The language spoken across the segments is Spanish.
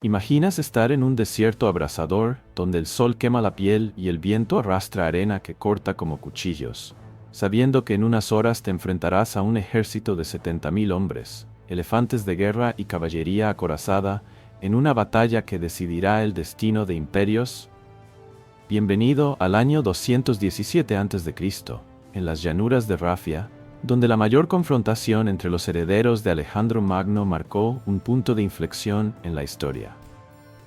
¿Imaginas estar en un desierto abrasador, donde el sol quema la piel y el viento arrastra arena que corta como cuchillos, sabiendo que en unas horas te enfrentarás a un ejército de 70.000 hombres, elefantes de guerra y caballería acorazada, en una batalla que decidirá el destino de imperios? Bienvenido al año 217 a.C., en las llanuras de Rafia, donde la mayor confrontación entre los herederos de Alejandro Magno marcó un punto de inflexión en la historia.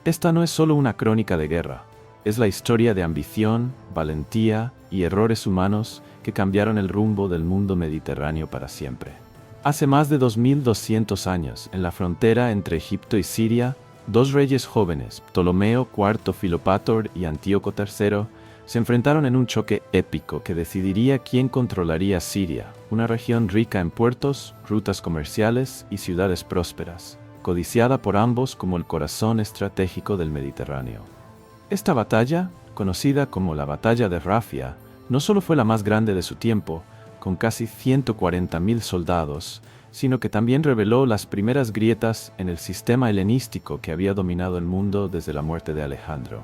Esta no es solo una crónica de guerra, es la historia de ambición, valentía y errores humanos que cambiaron el rumbo del mundo mediterráneo para siempre. Hace más de 2200 años, en la frontera entre Egipto y Siria, dos reyes jóvenes, Ptolomeo IV Filopator y Antíoco III, se enfrentaron en un choque épico que decidiría quién controlaría Siria, una región rica en puertos, rutas comerciales y ciudades prósperas, codiciada por ambos como el corazón estratégico del Mediterráneo. Esta batalla, conocida como la Batalla de Rafia, no solo fue la más grande de su tiempo, con casi 140.000 soldados, sino que también reveló las primeras grietas en el sistema helenístico que había dominado el mundo desde la muerte de Alejandro.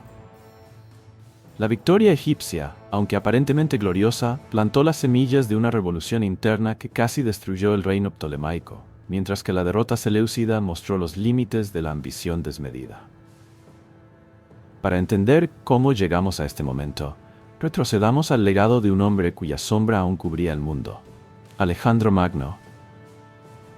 La victoria egipcia, aunque aparentemente gloriosa, plantó las semillas de una revolución interna que casi destruyó el reino ptolemaico, mientras que la derrota seleucida mostró los límites de la ambición desmedida. Para entender cómo llegamos a este momento, retrocedamos al legado de un hombre cuya sombra aún cubría el mundo: Alejandro Magno.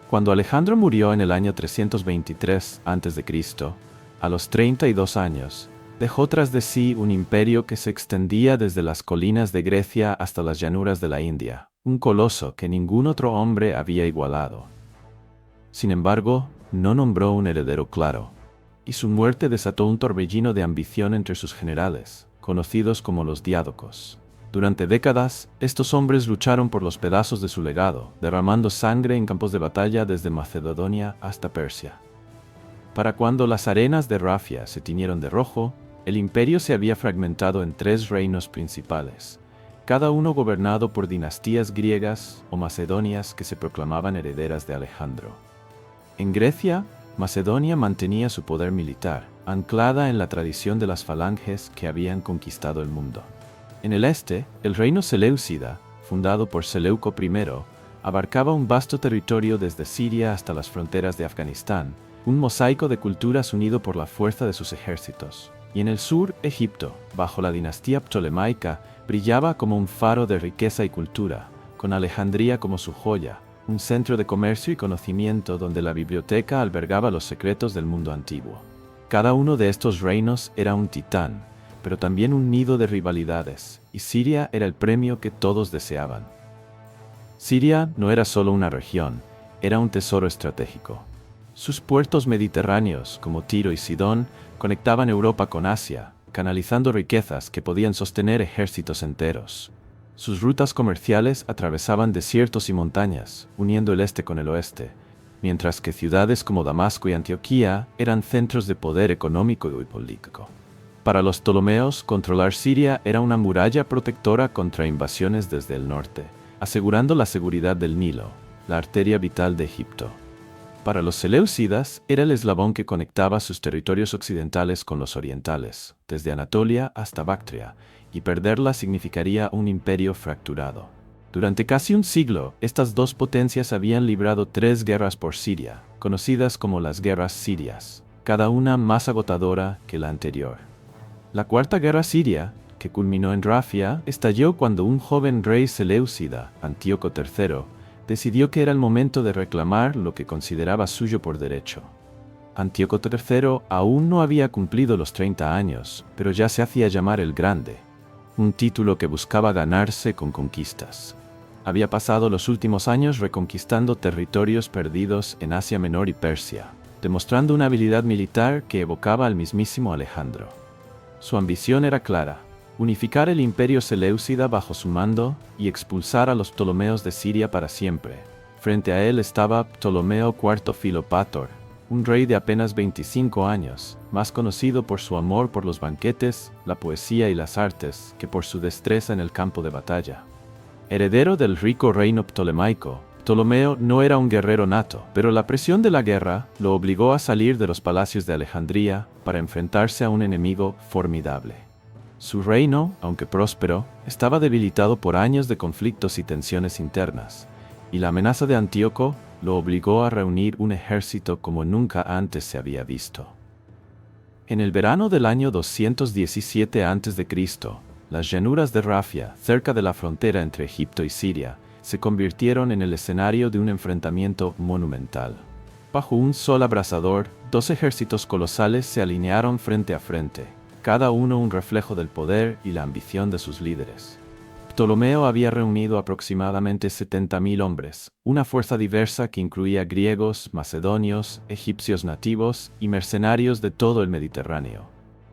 Cuando Alejandro murió en el año 323 a.C., a los 32 años, dejó tras de sí un imperio que se extendía desde las colinas de Grecia hasta las llanuras de la India, un coloso que ningún otro hombre había igualado. Sin embargo, no nombró un heredero claro, y su muerte desató un torbellino de ambición entre sus generales, conocidos como los diádocos. Durante décadas, estos hombres lucharon por los pedazos de su legado, derramando sangre en campos de batalla desde Macedonia hasta Persia. Para cuando las arenas de Rafia se tiñeron de rojo, el imperio se había fragmentado en 3 reinos principales, cada uno gobernado por dinastías griegas o macedonias que se proclamaban herederas de Alejandro. En Grecia, Macedonia mantenía su poder militar, anclada en la tradición de las falanges que habían conquistado el mundo. En el este, el reino seleucida, fundado por Seleuco I, abarcaba un vasto territorio desde Siria hasta las fronteras de Afganistán, un mosaico de culturas unido por la fuerza de sus ejércitos. Y en el sur, Egipto, bajo la dinastía ptolemaica, brillaba como un faro de riqueza y cultura, con Alejandría como su joya, un centro de comercio y conocimiento donde la biblioteca albergaba los secretos del mundo antiguo. Cada uno de estos reinos era un titán, pero también un nido de rivalidades, y Siria era el premio que todos deseaban. Siria no era solo una región, era un tesoro estratégico. Sus puertos mediterráneos, como Tiro y Sidón, conectaban Europa con Asia, canalizando riquezas que podían sostener ejércitos enteros. Sus rutas comerciales atravesaban desiertos y montañas, uniendo el este con el oeste, mientras que ciudades como Damasco y Antioquía eran centros de poder económico y político. Para los ptolomeos, controlar Siria era una muralla protectora contra invasiones desde el norte, asegurando la seguridad del Nilo, la arteria vital de Egipto. Para los seleucidas, era el eslabón que conectaba sus territorios occidentales con los orientales, desde Anatolia hasta Bactria, y perderla significaría un imperio fracturado. Durante casi un siglo, estas dos potencias habían librado 3 guerras por Siria, conocidas como las guerras sirias, cada una más agotadora que la anterior. La Cuarta Guerra Siria, que culminó en Rafia, estalló cuando un joven rey seleucida, Antíoco III, decidió que era el momento de reclamar lo que consideraba suyo por derecho. Antíoco III aún no había cumplido los 30 años, pero ya se hacía llamar el Grande, un título que buscaba ganarse con conquistas. Había pasado los últimos años reconquistando territorios perdidos en Asia Menor y Persia, demostrando una habilidad militar que evocaba al mismísimo Alejandro. Su ambición era clara: unificar el imperio seleucida bajo su mando y expulsar a los ptolomeos de Siria para siempre. Frente a él estaba Ptolomeo IV Filopator, un rey de apenas 25 años, más conocido por su amor por los banquetes, la poesía y las artes, que por su destreza en el campo de batalla. Heredero del rico reino ptolemaico, Ptolomeo no era un guerrero nato, pero la presión de la guerra lo obligó a salir de los palacios de Alejandría para enfrentarse a un enemigo formidable. Su reino, aunque próspero, estaba debilitado por años de conflictos y tensiones internas, y la amenaza de Antíoco lo obligó a reunir un ejército como nunca antes se había visto. En el verano del año 217 a.C., las llanuras de Rafia, cerca de la frontera entre Egipto y Siria, se convirtieron en el escenario de un enfrentamiento monumental. Bajo un sol abrasador, dos ejércitos colosales se alinearon frente a frente, cada uno un reflejo del poder y la ambición de sus líderes. Ptolomeo había reunido aproximadamente 70.000 hombres, una fuerza diversa que incluía griegos, macedonios, egipcios nativos y mercenarios de todo el Mediterráneo.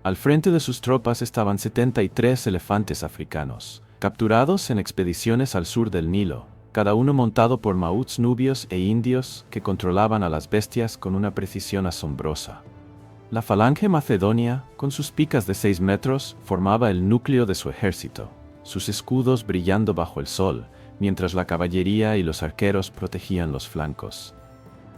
Al frente de sus tropas estaban 73 elefantes africanos, capturados en expediciones al sur del Nilo, cada uno montado por mamuts nubios e indios que controlaban a las bestias con una precisión asombrosa. La falange macedonia, con sus picas de 6 metros, formaba el núcleo de su ejército, sus escudos brillando bajo el sol, mientras la caballería y los arqueros protegían los flancos.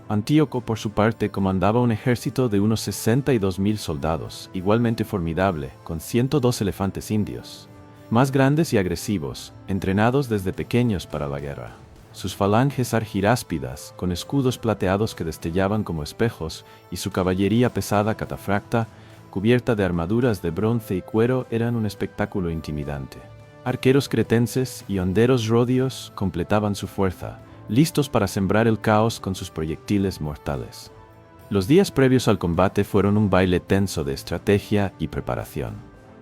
Antíoco, por su parte, comandaba un ejército de unos 62.000 soldados, igualmente formidable, con 102 elefantes indios, más grandes y agresivos, entrenados desde pequeños para la guerra. Sus falanges argiráspidas, con escudos plateados que destellaban como espejos, y su caballería pesada catafracta, cubierta de armaduras de bronce y cuero, eran un espectáculo intimidante. Arqueros cretenses y honderos rodios completaban su fuerza, listos para sembrar el caos con sus proyectiles mortales. Los días previos al combate fueron un baile tenso de estrategia y preparación.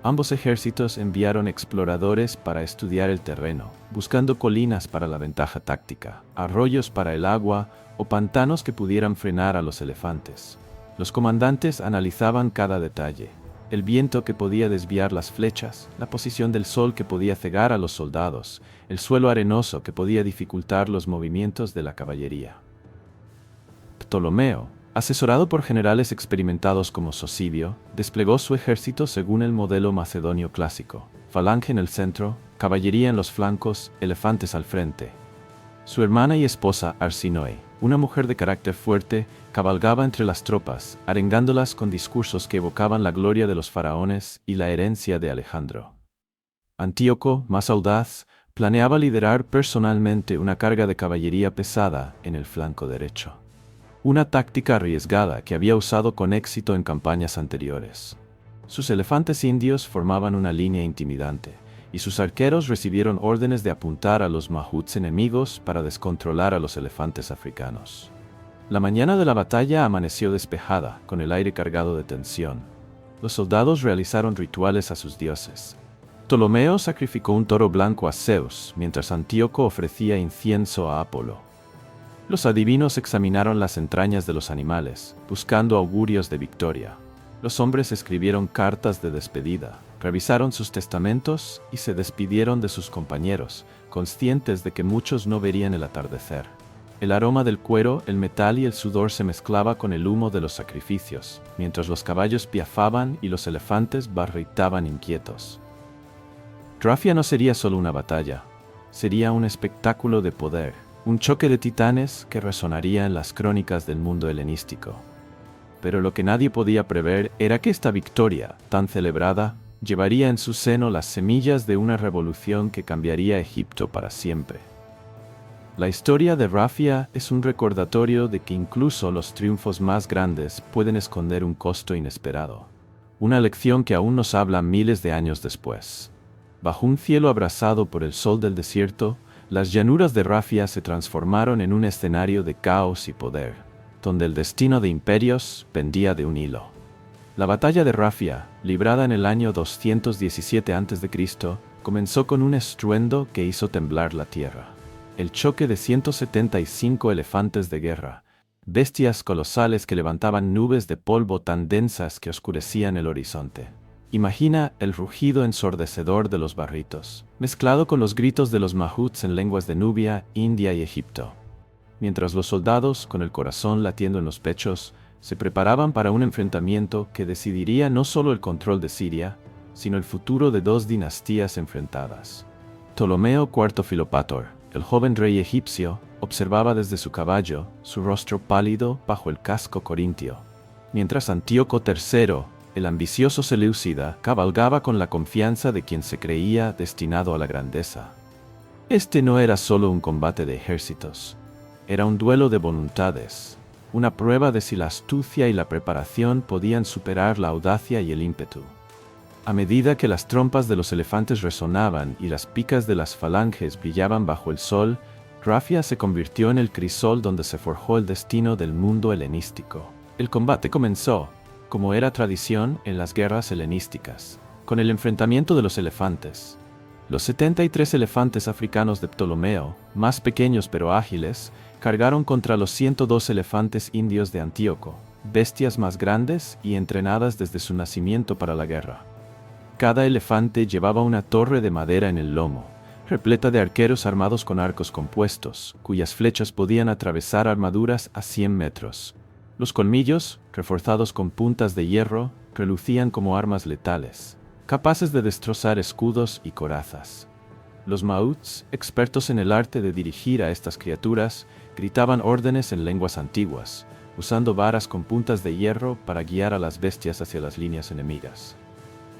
Ambos ejércitos enviaron exploradores para estudiar el terreno, buscando colinas para la ventaja táctica, arroyos para el agua o pantanos que pudieran frenar a los elefantes. Los comandantes analizaban cada detalle: el viento que podía desviar las flechas, la posición del sol que podía cegar a los soldados, el suelo arenoso que podía dificultar los movimientos de la caballería. Ptolomeo, asesorado por generales experimentados como Sosibio, desplegó su ejército según el modelo macedonio clásico: falange en el centro, caballería en los flancos, elefantes al frente. Su hermana y esposa Arsinoe, una mujer de carácter fuerte, cabalgaba entre las tropas, arengándolas con discursos que evocaban la gloria de los faraones y la herencia de Alejandro. Antíoco, más audaz, planeaba liderar personalmente una carga de caballería pesada en el flanco derecho. Una táctica arriesgada que había usado con éxito en campañas anteriores. Sus elefantes indios formaban una línea intimidante, y sus arqueros recibieron órdenes de apuntar a los mamuts enemigos para descontrolar a los elefantes africanos. La mañana de la batalla amaneció despejada, con el aire cargado de tensión. Los soldados realizaron rituales a sus dioses. Ptolomeo sacrificó un toro blanco a Zeus, mientras Antíoco ofrecía incienso a Apolo. Los adivinos examinaron las entrañas de los animales, buscando augurios de victoria. Los hombres escribieron cartas de despedida, revisaron sus testamentos y se despidieron de sus compañeros, conscientes de que muchos no verían el atardecer. El aroma del cuero, el metal y el sudor se mezclaba con el humo de los sacrificios, mientras los caballos piafaban y los elefantes barritaban inquietos. Rafia no sería solo una batalla, sería un espectáculo de poder, un choque de titanes que resonaría en las crónicas del mundo helenístico. Pero lo que nadie podía prever era que esta victoria, tan celebrada, llevaría en su seno las semillas de una revolución que cambiaría Egipto para siempre. La historia de Rafia es un recordatorio de que incluso los triunfos más grandes pueden esconder un costo inesperado. Una lección que aún nos habla miles de años después. Bajo un cielo abrasado por el sol del desierto, las llanuras de Rafia se transformaron en un escenario de caos y poder, donde el destino de imperios pendía de un hilo. La batalla de Rafia, librada en el año 217 a.C., comenzó con un estruendo que hizo temblar la tierra. El choque de 175 elefantes de guerra, bestias colosales que levantaban nubes de polvo tan densas que oscurecían el horizonte. Imagina el rugido ensordecedor de los barritos, mezclado con los gritos de los mamuts en lenguas de Nubia, India y Egipto. Mientras los soldados, con el corazón latiendo en los pechos, se preparaban para un enfrentamiento que decidiría no solo el control de Siria, sino el futuro de dos dinastías enfrentadas. Ptolomeo IV Filopator, el joven rey egipcio, Observaba desde su caballo, su rostro pálido bajo el casco corintio. Mientras Antíoco III, el ambicioso seleucida, cabalgaba con la confianza de quien se creía destinado a la grandeza. Este no era solo un combate de ejércitos. Era un duelo de voluntades, una prueba de si la astucia y la preparación podían superar la audacia y el ímpetu. A medida que las trompas de los elefantes resonaban y las picas de las falanges brillaban bajo el sol, Rafia se convirtió en el crisol donde se forjó el destino del mundo helenístico. El combate comenzó, como era tradición en las guerras helenísticas, con el enfrentamiento de los elefantes. Los 73 elefantes africanos de Ptolomeo, más pequeños pero ágiles, cargaron contra los 102 elefantes indios de Antíoco, bestias más grandes y entrenadas desde su nacimiento para la guerra. Cada elefante llevaba una torre de madera en el lomo, repleta de arqueros armados con arcos compuestos, cuyas flechas podían atravesar armaduras a 100 metros. Los colmillos, reforzados con puntas de hierro, relucían como armas letales, capaces de destrozar escudos y corazas. Los mahuts, expertos en el arte de dirigir a estas criaturas, gritaban órdenes en lenguas antiguas, usando varas con puntas de hierro para guiar a las bestias hacia las líneas enemigas.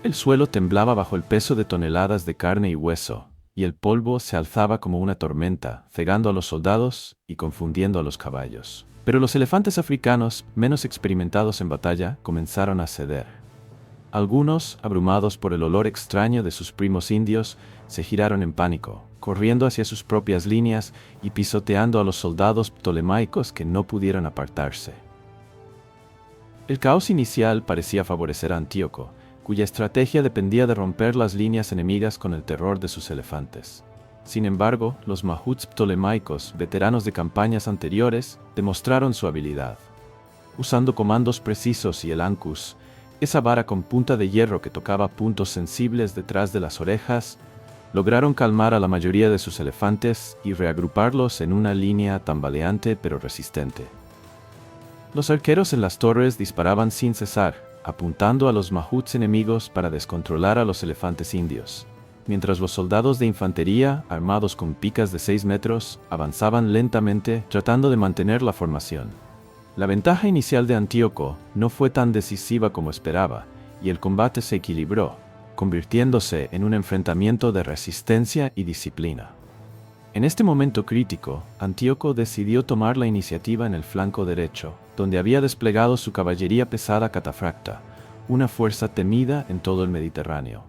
El suelo temblaba bajo el peso de toneladas de carne y hueso, y el polvo se alzaba como una tormenta, cegando a los soldados y confundiendo a los caballos. Pero los elefantes africanos, menos experimentados en batalla, comenzaron a ceder. Algunos, abrumados por el olor extraño de sus primos indios, se giraron en pánico, corriendo hacia sus propias líneas y pisoteando a los soldados ptolemaicos que no pudieron apartarse. El caos inicial parecía favorecer a Antíoco, cuya estrategia dependía de romper las líneas enemigas con el terror de sus elefantes. Sin embargo, los mahuts ptolemaicos, veteranos de campañas anteriores, demostraron su habilidad. Usando comandos precisos y el ancus, esa vara con punta de hierro que tocaba puntos sensibles detrás de las orejas, lograron calmar a la mayoría de sus elefantes y reagruparlos en una línea tambaleante pero resistente. Los arqueros en las torres disparaban sin cesar, apuntando a los mahuts enemigos para descontrolar a los elefantes indios, mientras los soldados de infantería, armados con picas de 6 metros, avanzaban lentamente tratando de mantener la formación. La ventaja inicial de Antíoco no fue tan decisiva como esperaba, y el combate se equilibró, convirtiéndose en un enfrentamiento de resistencia y disciplina. En este momento crítico, Antíoco decidió tomar la iniciativa en el flanco derecho, donde había desplegado su caballería pesada catafracta, una fuerza temida en todo el Mediterráneo.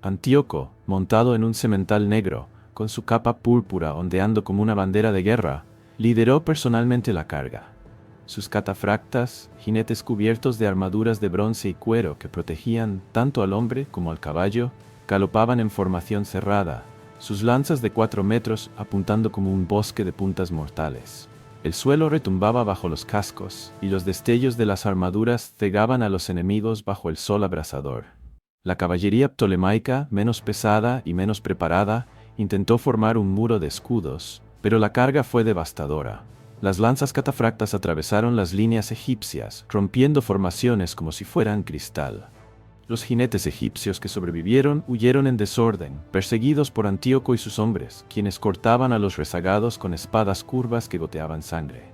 Antíoco, montado en un semental negro, con su capa púrpura ondeando como una bandera de guerra, lideró personalmente la carga. Sus catafractas, jinetes cubiertos de armaduras de bronce y cuero que protegían tanto al hombre como al caballo, galopaban en formación cerrada, sus lanzas de 4 metros apuntando como un bosque de puntas mortales. El suelo retumbaba bajo los cascos, y los destellos de las armaduras cegaban a los enemigos bajo el sol abrasador. La caballería ptolemaica, menos pesada y menos preparada, intentó formar un muro de escudos, pero la carga fue devastadora. Las lanzas catafractas atravesaron las líneas egipcias, rompiendo formaciones como si fueran cristal. Los jinetes egipcios que sobrevivieron huyeron en desorden, perseguidos por Antíoco y sus hombres, quienes cortaban a los rezagados con espadas curvas que goteaban sangre.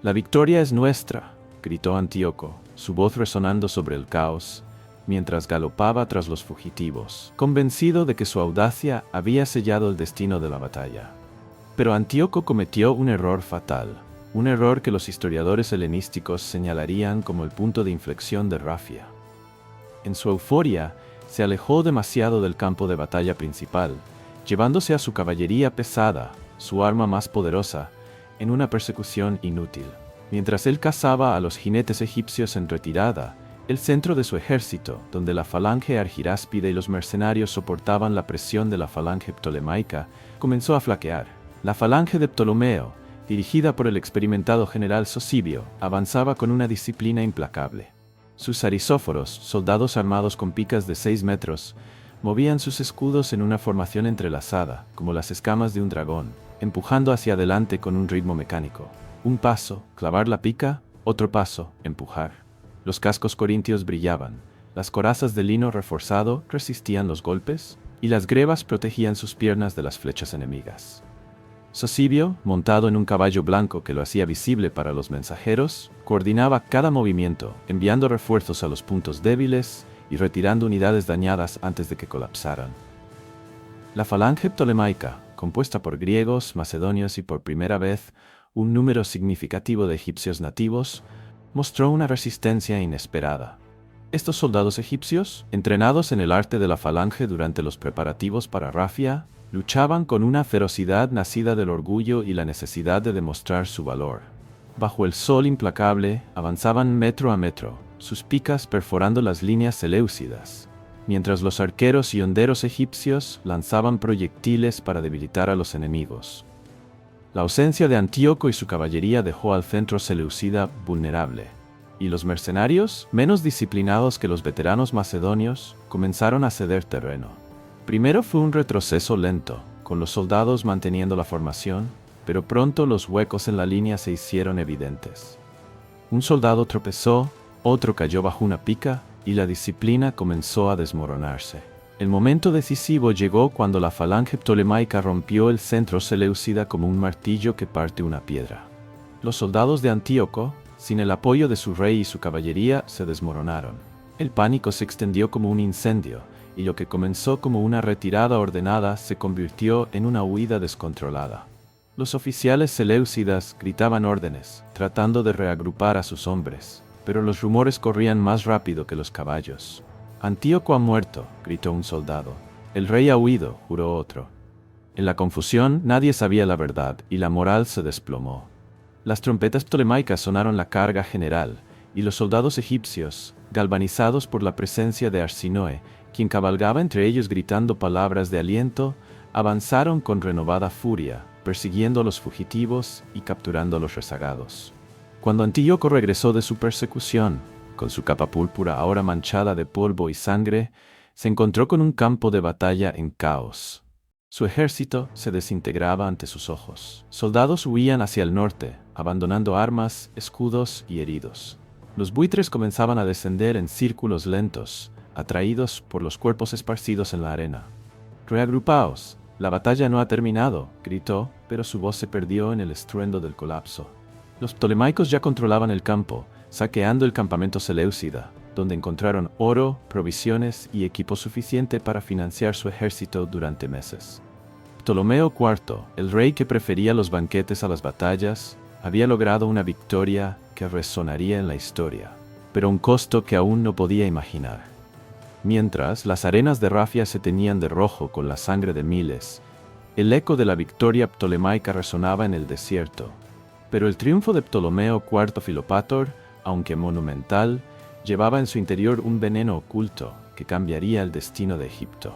«La victoria es nuestra», gritó Antíoco, su voz resonando sobre el caos, mientras galopaba tras los fugitivos, convencido de que su audacia había sellado el destino de la batalla. Pero Antíoco cometió un error fatal, un error que los historiadores helenísticos señalarían como el punto de inflexión de Rafia. En su euforia, se alejó demasiado del campo de batalla principal, llevándose a su caballería pesada, su arma más poderosa, en una persecución inútil. Mientras él cazaba a los jinetes egipcios en retirada, el centro de su ejército, donde la falange argiráspide y los mercenarios soportaban la presión de la falange ptolemaica, comenzó a flaquear. La falange de Ptolomeo, dirigida por el experimentado general Sosibio, avanzaba con una disciplina implacable. Sus arisóforos, soldados armados con picas de 6 metros, movían sus escudos en una formación entrelazada, como las escamas de un dragón, empujando hacia adelante con un ritmo mecánico. Un paso, clavar la pica; otro paso, empujar. Los cascos corintios brillaban, las corazas de lino reforzado resistían los golpes, y las grebas protegían sus piernas de las flechas enemigas. Sosibio, montado en un caballo blanco que lo hacía visible para los mensajeros, coordinaba cada movimiento, enviando refuerzos a los puntos débiles y retirando unidades dañadas antes de que colapsaran. La falange ptolemaica, compuesta por griegos, macedonios y por primera vez un número significativo de egipcios nativos, mostró una resistencia inesperada. Estos soldados egipcios, entrenados en el arte de la falange durante los preparativos para Rafia, luchaban con una ferocidad nacida del orgullo y la necesidad de demostrar su valor. Bajo el sol implacable, avanzaban metro a metro, sus picas perforando las líneas seleucidas, mientras los arqueros y honderos egipcios lanzaban proyectiles para debilitar a los enemigos. La ausencia de Antíoco y su caballería dejó al centro seleucida vulnerable, y los mercenarios, menos disciplinados que los veteranos macedonios, comenzaron a ceder terreno. Primero fue un retroceso lento, con los soldados manteniendo la formación, pero pronto los huecos en la línea se hicieron evidentes. Un soldado tropezó, otro cayó bajo una pica, y la disciplina comenzó a desmoronarse. El momento decisivo llegó cuando la falange ptolemaica rompió el centro seleucida como un martillo que parte una piedra. Los soldados de Antíoco, sin el apoyo de su rey y su caballería, se desmoronaron. El pánico se extendió como un incendio, y lo que comenzó como una retirada ordenada se convirtió en una huida descontrolada. Los oficiales seleucidas gritaban órdenes, tratando de reagrupar a sus hombres, pero los rumores corrían más rápido que los caballos. «Antíoco ha muerto», gritó un soldado. «El rey ha huido», juró otro. En la confusión nadie sabía la verdad y la moral se desplomó. Las trompetas ptolemaicas sonaron la carga general, y los soldados egipcios, galvanizados por la presencia de Arsinoe, quien cabalgaba entre ellos gritando palabras de aliento, avanzaron con renovada furia, persiguiendo a los fugitivos y capturando a los rezagados. Cuando Antíoco regresó de su persecución, con su capa púrpura ahora manchada de polvo y sangre, se encontró con un campo de batalla en caos. Su ejército se desintegraba ante sus ojos. Soldados huían hacia el norte, abandonando armas, escudos y heridos. Los buitres comenzaban a descender en círculos lentos, atraídos por los cuerpos esparcidos en la arena. «Reagrupaos, la batalla no ha terminado», gritó, pero su voz se perdió en el estruendo del colapso. Los ptolemaicos ya controlaban el campo, saqueando el campamento seleucida, donde encontraron oro, provisiones y equipo suficiente para financiar su ejército durante meses. Ptolomeo IV, el rey que prefería los banquetes a las batallas, había logrado una victoria que resonaría en la historia, pero a un costo que aún no podía imaginar. Mientras las arenas de Rafia se teñían de rojo con la sangre de miles, el eco de la victoria ptolemaica resonaba en el desierto. Pero el triunfo de Ptolomeo IV Filopator, aunque monumental, llevaba en su interior un veneno oculto que cambiaría el destino de Egipto.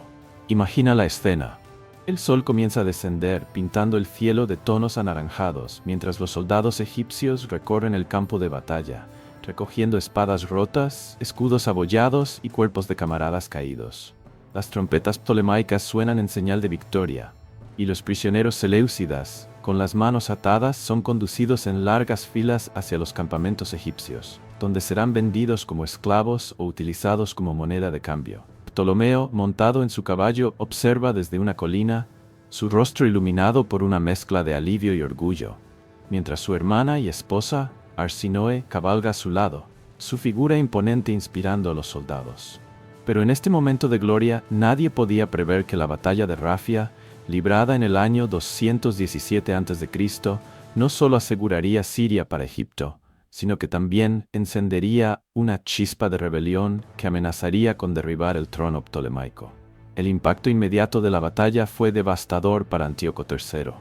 Imagina la escena. El sol comienza a descender, pintando el cielo de tonos anaranjados, mientras los soldados egipcios recorren el campo de batalla, recogiendo espadas rotas, escudos abollados y cuerpos de camaradas caídos. Las trompetas ptolemaicas suenan en señal de victoria, y los prisioneros seleucidas, con las manos atadas, son conducidos en largas filas hacia los campamentos egipcios, donde serán vendidos como esclavos o utilizados como moneda de cambio. Ptolomeo, montado en su caballo, observa desde una colina, su rostro iluminado por una mezcla de alivio y orgullo, mientras su hermana y esposa, Arsinoe, cabalga a su lado, su figura imponente inspirando a los soldados. Pero en este momento de gloria nadie podía prever que la batalla de Rafia, librada en el año 217 a.C., no solo aseguraría Siria para Egipto, sino que también encendería una chispa de rebelión que amenazaría con derribar el trono ptolemaico. El impacto inmediato de la batalla fue devastador para Antíoco III.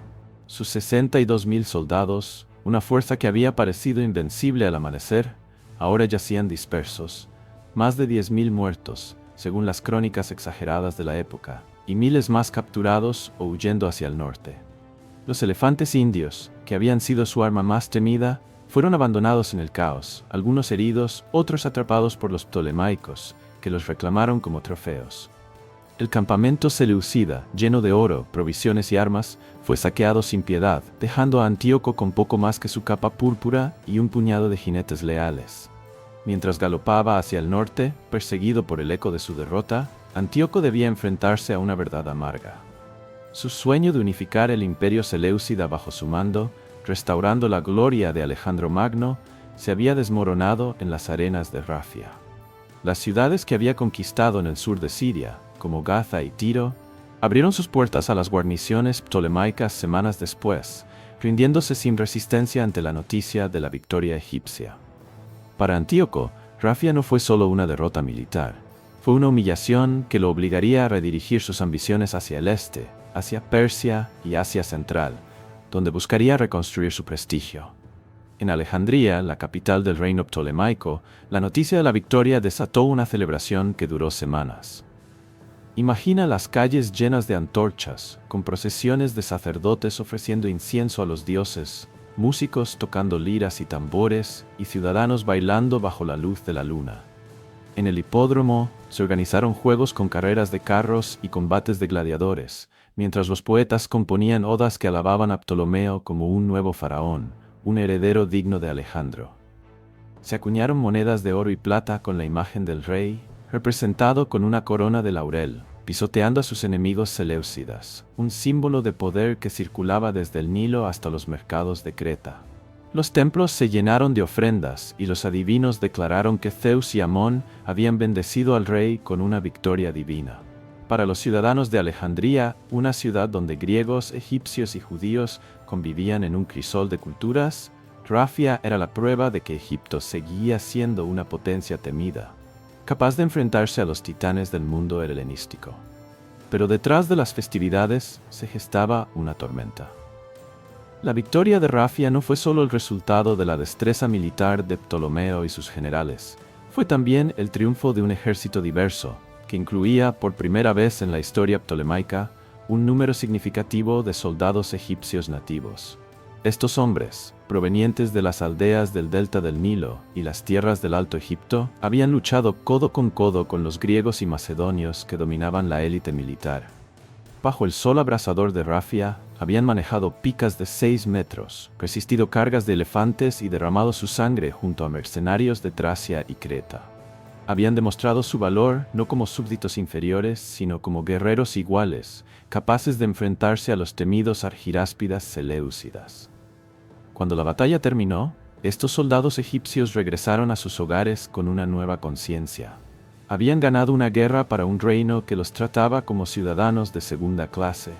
Sus 62.000 soldados, una fuerza que había parecido invencible al amanecer, ahora yacían dispersos, más de 10.000 muertos, según las crónicas exageradas de la época, y miles más capturados o huyendo hacia el norte. Los elefantes indios, que habían sido su arma más temida, fueron abandonados en el caos, algunos heridos, otros atrapados por los ptolemaicos, que los reclamaron como trofeos. El campamento seleucida, lleno de oro, provisiones y armas, fue saqueado sin piedad, dejando a Antíoco con poco más que su capa púrpura y un puñado de jinetes leales. Mientras galopaba hacia el norte, perseguido por el eco de su derrota, Antíoco debía enfrentarse a una verdad amarga. Su sueño de unificar el imperio seleucida bajo su mando, restaurando la gloria de Alejandro Magno, se había desmoronado en las arenas de Rafia. Las ciudades que había conquistado en el sur de Siria, como Gaza y Tiro, abrieron sus puertas a las guarniciones ptolemaicas semanas después, rindiéndose sin resistencia ante la noticia de la victoria egipcia. Para Antíoco, Rafia no fue solo una derrota militar, fue una humillación que lo obligaría a redirigir sus ambiciones hacia el este, hacia Persia y Asia Central, donde buscaría reconstruir su prestigio. En Alejandría, la capital del reino ptolemaico, la noticia de la victoria desató una celebración que duró semanas. Imagina las calles llenas de antorchas, con procesiones de sacerdotes ofreciendo incienso a los dioses, músicos tocando liras y tambores, y ciudadanos bailando bajo la luz de la luna. En el hipódromo se organizaron juegos con carreras de carros y combates de gladiadores, mientras los poetas componían odas que alababan a Ptolomeo como un nuevo faraón, un heredero digno de Alejandro. Se acuñaron monedas de oro y plata con la imagen del rey, representado con una corona de laurel, pisoteando a sus enemigos seleucidas, un símbolo de poder que circulaba desde el Nilo hasta los mercados de Creta. Los templos se llenaron de ofrendas y los adivinos declararon que Zeus y Amón habían bendecido al rey con una victoria divina. Para los ciudadanos de Alejandría, una ciudad donde griegos, egipcios y judíos convivían en un crisol de culturas, Rafia era la prueba de que Egipto seguía siendo una potencia temida, capaz de enfrentarse a los titanes del mundo helenístico. Pero detrás de las festividades se gestaba una tormenta. La victoria de Rafia no fue solo el resultado de la destreza militar de Ptolomeo y sus generales, fue también el triunfo de un ejército diverso, que incluía, por primera vez en la historia ptolemaica, un número significativo de soldados egipcios nativos. Estos hombres, provenientes de las aldeas del delta del Nilo y las tierras del Alto Egipto, habían luchado codo con los griegos y macedonios que dominaban la élite militar. Bajo el sol abrasador de Rafia, habían manejado picas de 6 metros, resistido cargas de elefantes y derramado su sangre junto a mercenarios de Tracia y Creta. Habían demostrado su valor no como súbditos inferiores, sino como guerreros iguales, capaces de enfrentarse a los temidos argiráspidas seleucidas. Cuando la batalla terminó, estos soldados egipcios regresaron a sus hogares con una nueva conciencia. Habían ganado una guerra para un reino que los trataba como ciudadanos de segunda clase,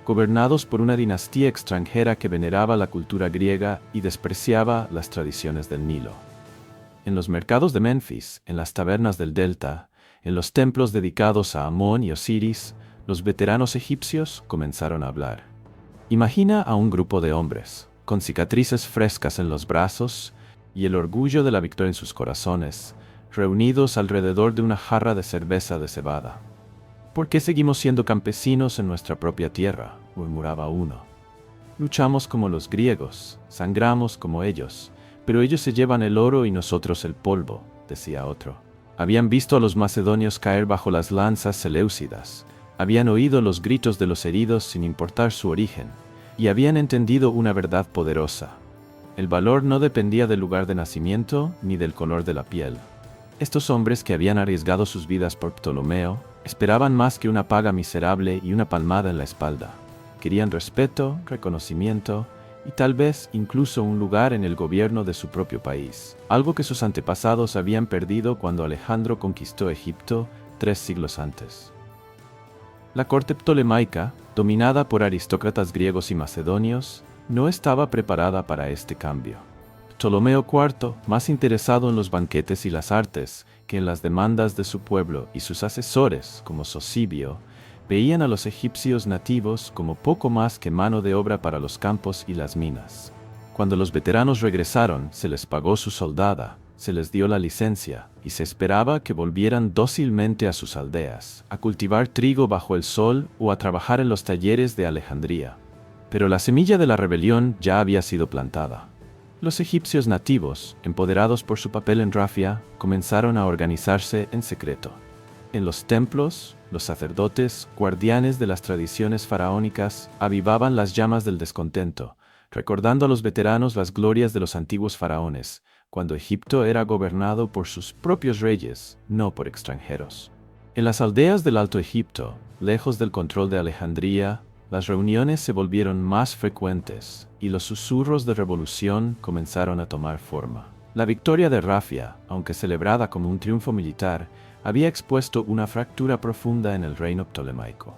gobernados por una dinastía extranjera que veneraba la cultura griega y despreciaba las tradiciones del Nilo. En los mercados de Menfis, en las tabernas del delta, en los templos dedicados a Amón y Osiris, los veteranos egipcios comenzaron a hablar. Imagina a un grupo de hombres, con cicatrices frescas en los brazos y el orgullo de la victoria en sus corazones, reunidos alrededor de una jarra de cerveza de cebada. ¿Por qué seguimos siendo campesinos en nuestra propia tierra?, murmuraba uno. Luchamos como los griegos, sangramos como ellos, pero ellos se llevan el oro y nosotros el polvo, decía otro. Habían visto a los macedonios caer bajo las lanzas seleucidas, habían oído los gritos de los heridos sin importar su origen, y habían entendido una verdad poderosa. El valor no dependía del lugar de nacimiento ni del color de la piel. Estos hombres que habían arriesgado sus vidas por Ptolomeo esperaban más que una paga miserable y una palmada en la espalda. Querían respeto, reconocimiento y tal vez incluso un lugar en el gobierno de su propio país, algo que sus antepasados habían perdido cuando Alejandro conquistó Egipto 3 siglos antes. La corte ptolemaica, dominada por aristócratas griegos y macedonios, no estaba preparada para este cambio. Ptolomeo IV, más interesado en los banquetes y las artes que en las demandas de su pueblo, y sus asesores, como Sosibio, veían a los egipcios nativos como poco más que mano de obra para los campos y las minas. Cuando los veteranos regresaron, se les pagó su soldada, se les dio la licencia, y se esperaba que volvieran dócilmente a sus aldeas, a cultivar trigo bajo el sol o a trabajar en los talleres de Alejandría. Pero la semilla de la rebelión ya había sido plantada. Los egipcios nativos, empoderados por su papel en Rafia, comenzaron a organizarse en secreto. En los templos, los sacerdotes, guardianes de las tradiciones faraónicas, avivaban las llamas del descontento, recordando a los veteranos las glorias de los antiguos faraones, cuando Egipto era gobernado por sus propios reyes, no por extranjeros. En las aldeas del Alto Egipto, lejos del control de Alejandría, Las reuniones se volvieron más frecuentes y los susurros de revolución comenzaron a tomar forma. La victoria de Rafia, aunque celebrada como un triunfo militar, había expuesto una fractura profunda en el reino ptolemaico.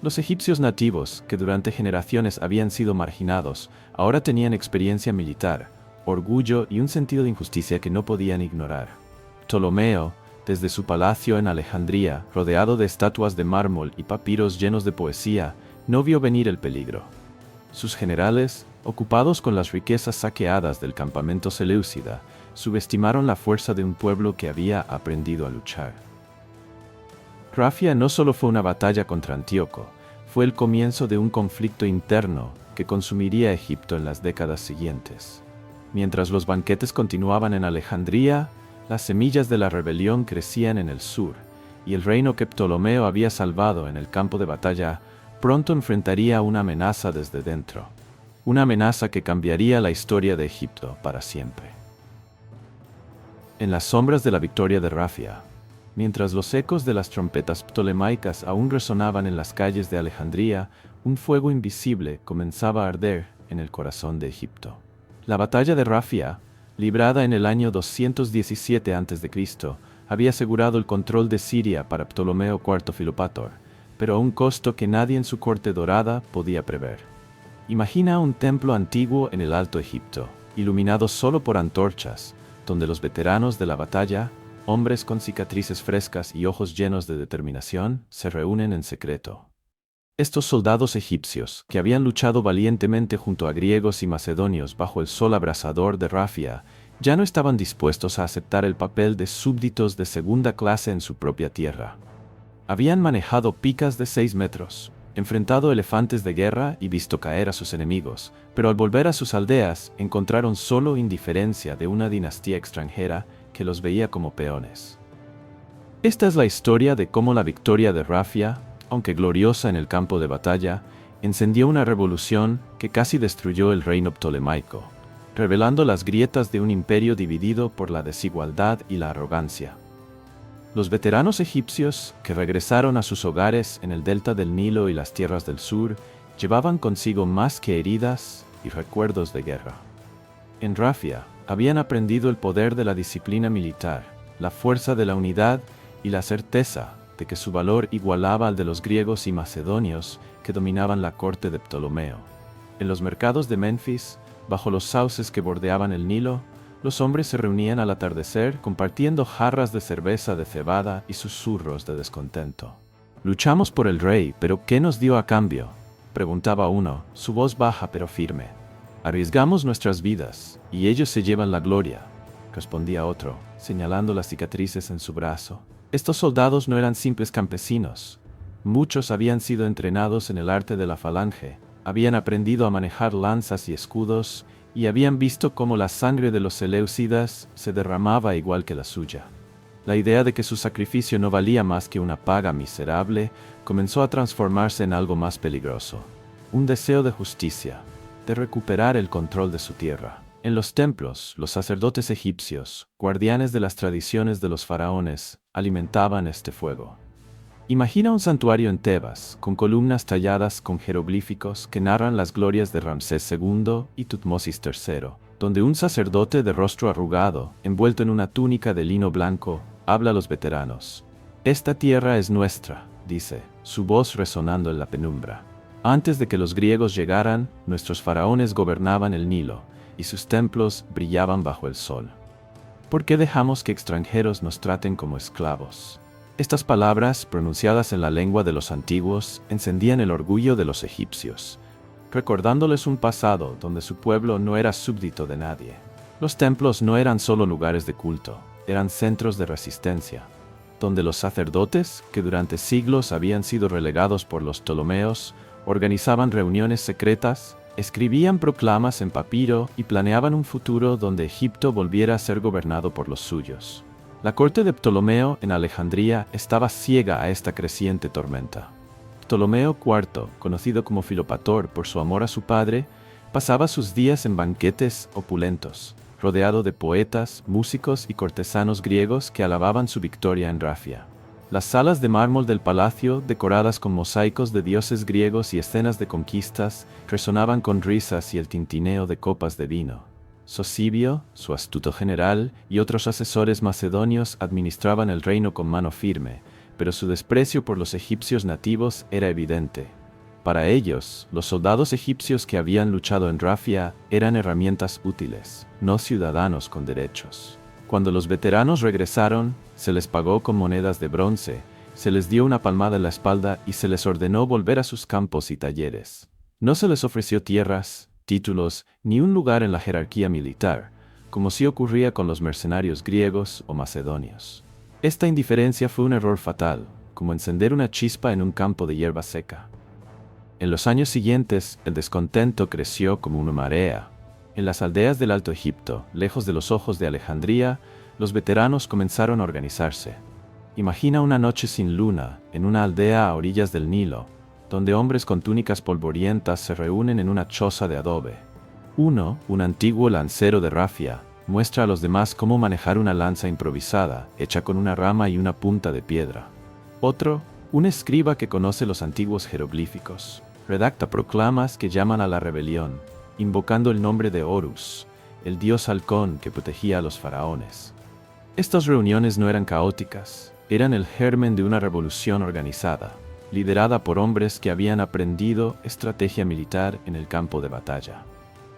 Los egipcios nativos, que durante generaciones habían sido marginados, ahora tenían experiencia militar, orgullo y un sentido de injusticia que no podían ignorar. Ptolomeo, desde su palacio en Alejandría, rodeado de estatuas de mármol y papiros llenos de poesía, no vio venir el peligro. Sus generales, ocupados con las riquezas saqueadas del campamento seleucida, subestimaron la fuerza de un pueblo que había aprendido a luchar. Rafia no solo fue una batalla contra Antíoco, fue el comienzo de un conflicto interno que consumiría a Egipto en las décadas siguientes. Mientras los banquetes continuaban en Alejandría, las semillas de la rebelión crecían en el sur, y el reino que Ptolomeo había salvado en el campo de batalla pronto enfrentaría una amenaza desde dentro, una amenaza que cambiaría la historia de Egipto para siempre. En las sombras de la victoria de Rafia, mientras los ecos de las trompetas ptolemaicas aún resonaban en las calles de Alejandría, un fuego invisible comenzaba a arder en el corazón de Egipto. La batalla de Rafia, librada en el año 217 a.C., había asegurado el control de Siria para Ptolomeo IV Filopator, pero a un costo que nadie en su corte dorada podía prever. Imagina un templo antiguo en el Alto Egipto, iluminado solo por antorchas, donde los veteranos de la batalla, hombres con cicatrices frescas y ojos llenos de determinación, se reúnen en secreto. Estos soldados egipcios, que habían luchado valientemente junto a griegos y macedonios bajo el sol abrasador de Rafia, ya no estaban dispuestos a aceptar el papel de súbditos de segunda clase en su propia tierra. Habían manejado picas de 6 metros, enfrentado elefantes de guerra y visto caer a sus enemigos, pero al volver a sus aldeas encontraron solo indiferencia de una dinastía extranjera que los veía como peones. Esta es la historia de cómo la victoria de Rafia, aunque gloriosa en el campo de batalla, encendió una revolución que casi destruyó el reino ptolemaico, revelando las grietas de un imperio dividido por la desigualdad y la arrogancia. Los veteranos egipcios, que regresaron a sus hogares en el delta del Nilo y las tierras del sur, llevaban consigo más que heridas y recuerdos de guerra. En Rafia, habían aprendido el poder de la disciplina militar, la fuerza de la unidad y la certeza de que su valor igualaba al de los griegos y macedonios que dominaban la corte de Ptolomeo. En los mercados de Menfis, bajo los sauces que bordeaban el Nilo, los hombres se reunían al atardecer compartiendo jarras de cerveza de cebada y susurros de descontento. «Luchamos por el rey, pero ¿qué nos dio a cambio?», preguntaba uno, su voz baja pero firme. «Arriesgamos nuestras vidas, y ellos se llevan la gloria», respondía otro, señalando las cicatrices en su brazo. Estos soldados no eran simples campesinos. Muchos habían sido entrenados en el arte de la falange, habían aprendido a manejar lanzas y escudos, y habían visto cómo la sangre de los seleucidas se derramaba igual que la suya. La idea de que su sacrificio no valía más que una paga miserable comenzó a transformarse en algo más peligroso. Un deseo de justicia, de recuperar el control de su tierra. En los templos, los sacerdotes egipcios, guardianes de las tradiciones de los faraones, alimentaban este fuego. Imagina un santuario en Tebas, con columnas talladas con jeroglíficos que narran las glorias de Ramsés II y Tutmosis III, donde un sacerdote de rostro arrugado, envuelto en una túnica de lino blanco, habla a los veteranos. «Esta tierra es nuestra», dice, su voz resonando en la penumbra. «Antes de que los griegos llegaran, nuestros faraones gobernaban el Nilo, y sus templos brillaban bajo el sol. ¿Por qué dejamos que extranjeros nos traten como esclavos?». Estas palabras, pronunciadas en la lengua de los antiguos, encendían el orgullo de los egipcios, recordándoles un pasado donde su pueblo no era súbdito de nadie. Los templos no eran solo lugares de culto, eran centros de resistencia, donde los sacerdotes, que durante siglos habían sido relegados por los Ptolomeos, organizaban reuniones secretas, escribían proclamas en papiro y planeaban un futuro donde Egipto volviera a ser gobernado por los suyos. La corte de Ptolomeo en Alejandría estaba ciega a esta creciente tormenta. Ptolomeo IV, conocido como Filopator por su amor a su padre, pasaba sus días en banquetes opulentos, rodeado de poetas, músicos y cortesanos griegos que alababan su victoria en Rafia. Las salas de mármol del palacio, decoradas con mosaicos de dioses griegos y escenas de conquistas, resonaban con risas y el tintineo de copas de vino. Sosibio, su astuto general, y otros asesores macedonios administraban el reino con mano firme, pero su desprecio por los egipcios nativos era evidente. Para ellos, los soldados egipcios que habían luchado en Rafia eran herramientas útiles, no ciudadanos con derechos. Cuando los veteranos regresaron, se les pagó con monedas de bronce, se les dio una palmada en la espalda y se les ordenó volver a sus campos y talleres. No se les ofreció tierras, títulos, ni un lugar en la jerarquía militar, como sí ocurría con los mercenarios griegos o macedonios. Esta indiferencia fue un error fatal, como encender una chispa en un campo de hierba seca. En los años siguientes, el descontento creció como una marea. En las aldeas del Alto Egipto, lejos de los ojos de Alejandría, los veteranos comenzaron a organizarse. Imagina una noche sin luna, en una aldea a orillas del Nilo, donde hombres con túnicas polvorientas se reúnen en una choza de adobe. Uno, un antiguo lancero de Rafia, muestra a los demás cómo manejar una lanza improvisada, hecha con una rama y una punta de piedra. Otro, un escriba que conoce los antiguos jeroglíficos, redacta proclamas que llaman a la rebelión, invocando el nombre de Horus, el dios halcón que protegía a los faraones. Estas reuniones no eran caóticas, eran el germen de una revolución organizada, liderada por hombres que habían aprendido estrategia militar en el campo de batalla.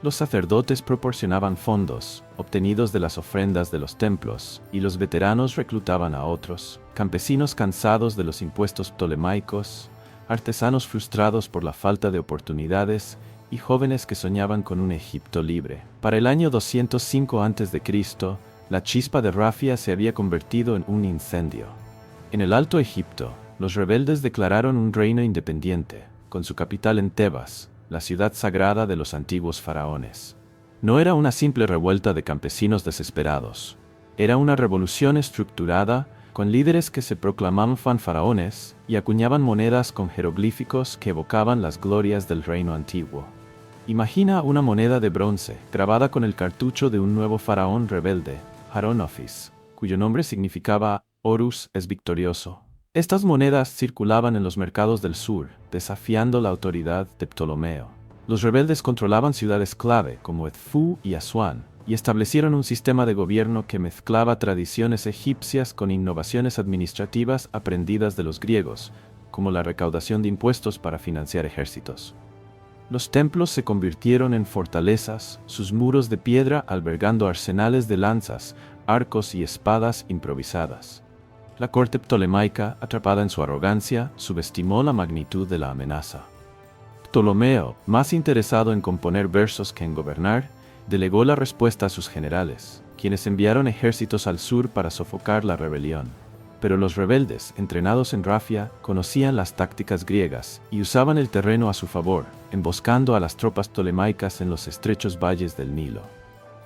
Los sacerdotes proporcionaban fondos, obtenidos de las ofrendas de los templos, y los veteranos reclutaban a otros, campesinos cansados de los impuestos ptolemaicos, artesanos frustrados por la falta de oportunidades, y jóvenes que soñaban con un Egipto libre. Para el año 205 a.C., la chispa de Rafia se había convertido en un incendio. En el Alto Egipto, los rebeldes declararon un reino independiente, con su capital en Tebas, la ciudad sagrada de los antiguos faraones. No era una simple revuelta de campesinos desesperados. Era una revolución estructurada, con líderes que se proclamaban faraones y acuñaban monedas con jeroglíficos que evocaban las glorias del reino antiguo. Imagina una moneda de bronce, grabada con el cartucho de un nuevo faraón rebelde, Haronofis, cuyo nombre significaba Horus es victorioso. Estas monedas circulaban en los mercados del sur, desafiando la autoridad de Ptolomeo. Los rebeldes controlaban ciudades clave como Edfú y Asuán, y establecieron un sistema de gobierno que mezclaba tradiciones egipcias con innovaciones administrativas aprendidas de los griegos, como la recaudación de impuestos para financiar ejércitos. Los templos se convirtieron en fortalezas, sus muros de piedra albergando arsenales de lanzas, arcos y espadas improvisadas. La corte ptolemaica, atrapada en su arrogancia, subestimó la magnitud de la amenaza. Ptolomeo, más interesado en componer versos que en gobernar, delegó la respuesta a sus generales, quienes enviaron ejércitos al sur para sofocar la rebelión. Pero los rebeldes, entrenados en Rafia, conocían las tácticas griegas y usaban el terreno a su favor, emboscando a las tropas ptolemaicas en los estrechos valles del Nilo.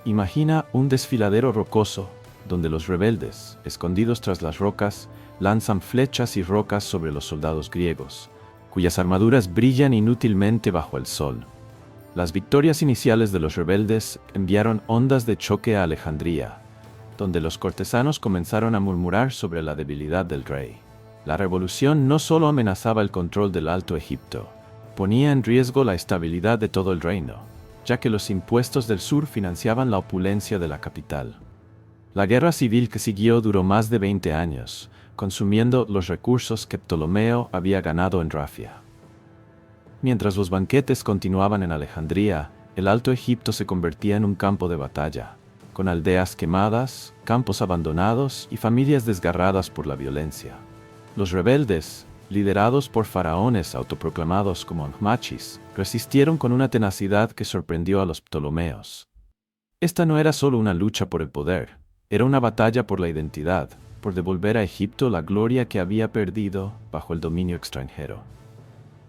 Imagina un desfiladero rocoso, donde los rebeldes, escondidos tras las rocas, lanzan flechas y rocas sobre los soldados griegos, cuyas armaduras brillan inútilmente bajo el sol. Las victorias iniciales de los rebeldes enviaron ondas de choque a Alejandría, donde los cortesanos comenzaron a murmurar sobre la debilidad del rey. La revolución no solo amenazaba el control del Alto Egipto, ponía en riesgo la estabilidad de todo el reino, ya que los impuestos del sur financiaban la opulencia de la capital. La guerra civil que siguió duró más de 20 años, consumiendo los recursos que Ptolomeo había ganado en Rafia. Mientras los banquetes continuaban en Alejandría, el Alto Egipto se convertía en un campo de batalla, con aldeas quemadas, campos abandonados y familias desgarradas por la violencia. Los rebeldes, liderados por faraones autoproclamados como Anmachis, resistieron con una tenacidad que sorprendió a los ptolomeos. Esta no era solo una lucha por el poder, era una batalla por la identidad, por devolver a Egipto la gloria que había perdido bajo el dominio extranjero.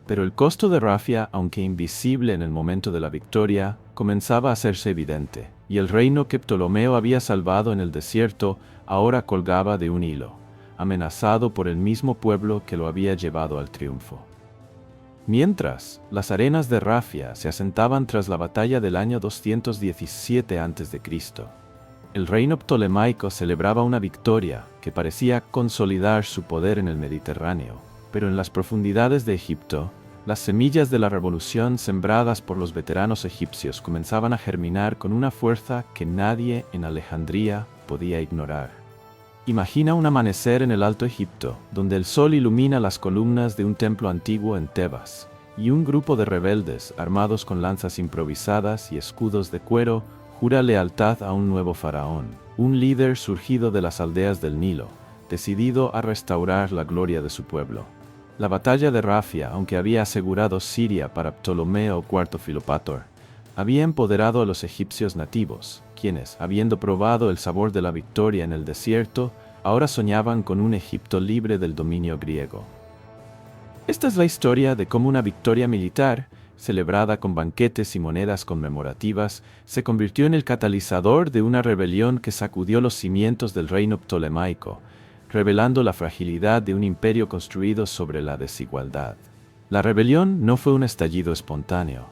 Pero el costo de Rafia, aunque invisible en el momento de la victoria, comenzaba a hacerse evidente, y el reino que Ptolomeo había salvado en el desierto ahora colgaba de un hilo, amenazado por el mismo pueblo que lo había llevado al triunfo. Mientras, las arenas de Rafia se asentaban tras la batalla del año 217 a.C. El reino ptolemaico celebraba una victoria que parecía consolidar su poder en el Mediterráneo, pero en las profundidades de Egipto, las semillas de la revolución sembradas por los veteranos egipcios comenzaban a germinar con una fuerza que nadie en Alejandría podía ignorar. Imagina un amanecer en el Alto Egipto, donde el sol ilumina las columnas de un templo antiguo en Tebas, y un grupo de rebeldes, armados con lanzas improvisadas y escudos de cuero, jura lealtad a un nuevo faraón, un líder surgido de las aldeas del Nilo, decidido a restaurar la gloria de su pueblo. La batalla de Rafia, aunque había asegurado Siria para Ptolomeo IV Filopator, había empoderado a los egipcios nativos, quienes, habiendo probado el sabor de la victoria en el desierto, ahora soñaban con un Egipto libre del dominio griego. Esta es la historia de cómo una victoria militar, celebrada con banquetes y monedas conmemorativas, se convirtió en el catalizador de una rebelión que sacudió los cimientos del reino ptolemaico, revelando la fragilidad de un imperio construido sobre la desigualdad. La rebelión no fue un estallido espontáneo,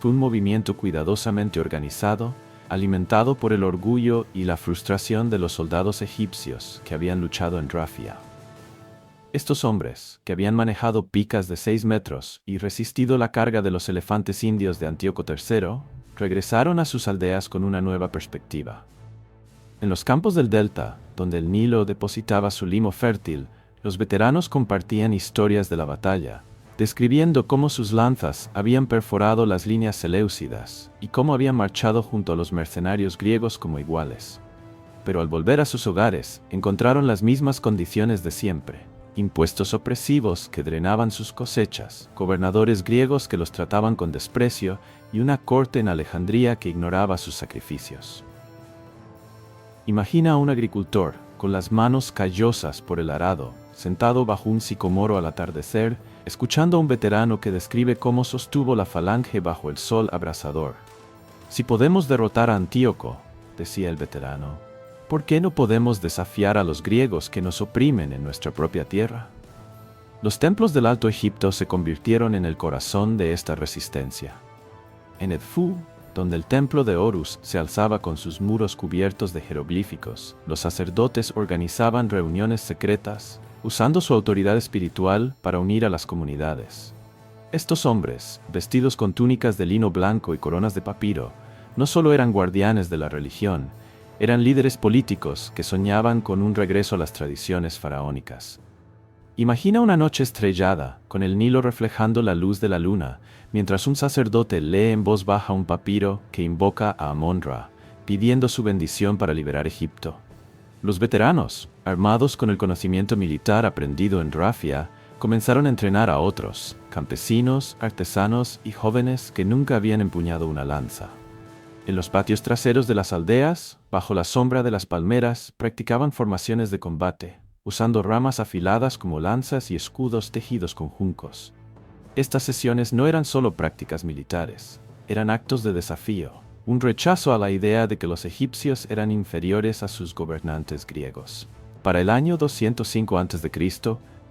fue un movimiento cuidadosamente organizado, alimentado por el orgullo y la frustración de los soldados egipcios que habían luchado en Rafia. Estos hombres, que habían manejado picas de 6 metros y resistido la carga de los elefantes indios de Antíoco III, regresaron a sus aldeas con una nueva perspectiva. En los campos del delta, donde el Nilo depositaba su limo fértil, los veteranos compartían historias de la batalla, describiendo cómo sus lanzas habían perforado las líneas seleucidas y cómo habían marchado junto a los mercenarios griegos como iguales. Pero al volver a sus hogares, encontraron las mismas condiciones de siempre: impuestos opresivos que drenaban sus cosechas, gobernadores griegos que los trataban con desprecio y una corte en Alejandría que ignoraba sus sacrificios. Imagina a un agricultor, con las manos callosas por el arado, sentado bajo un sicomoro al atardecer, escuchando a un veterano que describe cómo sostuvo la falange bajo el sol abrasador. «Si podemos derrotar a Antíoco», decía el veterano, «¿por qué no podemos desafiar a los griegos que nos oprimen en nuestra propia tierra?». Los templos del Alto Egipto se convirtieron en el corazón de esta resistencia. En Edfú, donde el templo de Horus se alzaba con sus muros cubiertos de jeroglíficos, los sacerdotes organizaban reuniones secretas, usando su autoridad espiritual para unir a las comunidades. Estos hombres, vestidos con túnicas de lino blanco y coronas de papiro, no solo eran guardianes de la religión, eran líderes políticos que soñaban con un regreso a las tradiciones faraónicas. Imagina una noche estrellada, con el Nilo reflejando la luz de la luna, mientras un sacerdote lee en voz baja un papiro que invoca a Amon-Ra, pidiendo su bendición para liberar Egipto. Los veteranos, armados con el conocimiento militar aprendido en Rafia, comenzaron a entrenar a otros, campesinos, artesanos y jóvenes que nunca habían empuñado una lanza. En los patios traseros de las aldeas, bajo la sombra de las palmeras, practicaban formaciones de combate, usando ramas afiladas como lanzas y escudos tejidos con juncos. Estas sesiones no eran solo prácticas militares, eran actos de desafío, un rechazo a la idea de que los egipcios eran inferiores a sus gobernantes griegos. Para el año 205 a.C.,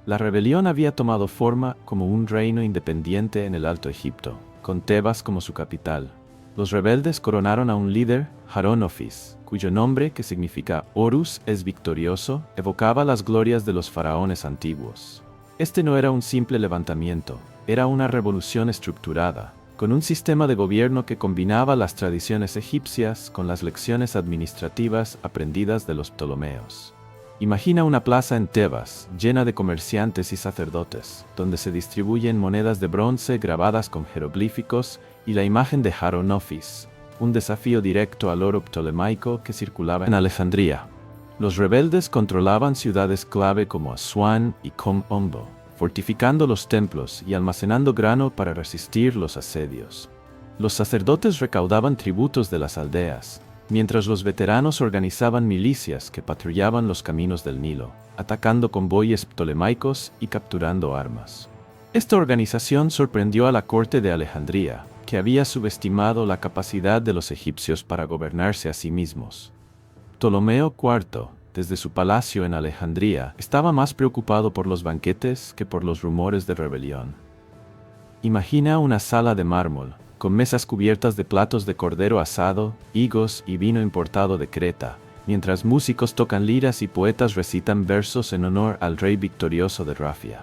la rebelión había tomado forma como un reino independiente en el Alto Egipto, con Tebas como su capital. Los rebeldes coronaron a un líder, Harónofis, cuyo nombre, que significa Horus es victorioso, evocaba las glorias de los faraones antiguos. Este no era un simple levantamiento, era una revolución estructurada, con un sistema de gobierno que combinaba las tradiciones egipcias con las lecciones administrativas aprendidas de los ptolomeos. Imagina una plaza en Tebas, llena de comerciantes y sacerdotes, donde se distribuyen monedas de bronce grabadas con jeroglíficos y la imagen de Harónofis, un desafío directo al oro ptolemaico que circulaba en Alejandría. Los rebeldes controlaban ciudades clave como Asuán y Kom-Ombo, fortificando los templos y almacenando grano para resistir los asedios. Los sacerdotes recaudaban tributos de las aldeas, mientras los veteranos organizaban milicias que patrullaban los caminos del Nilo, atacando convoyes ptolemaicos y capturando armas. Esta organización sorprendió a la corte de Alejandría, que había subestimado la capacidad de los egipcios para gobernarse a sí mismos. Ptolomeo IV, desde su palacio en Alejandría, estaba más preocupado por los banquetes que por los rumores de rebelión. Imagina una sala de mármol, con mesas cubiertas de platos de cordero asado, higos y vino importado de Creta, mientras músicos tocan liras y poetas recitan versos en honor al rey victorioso de Rafia.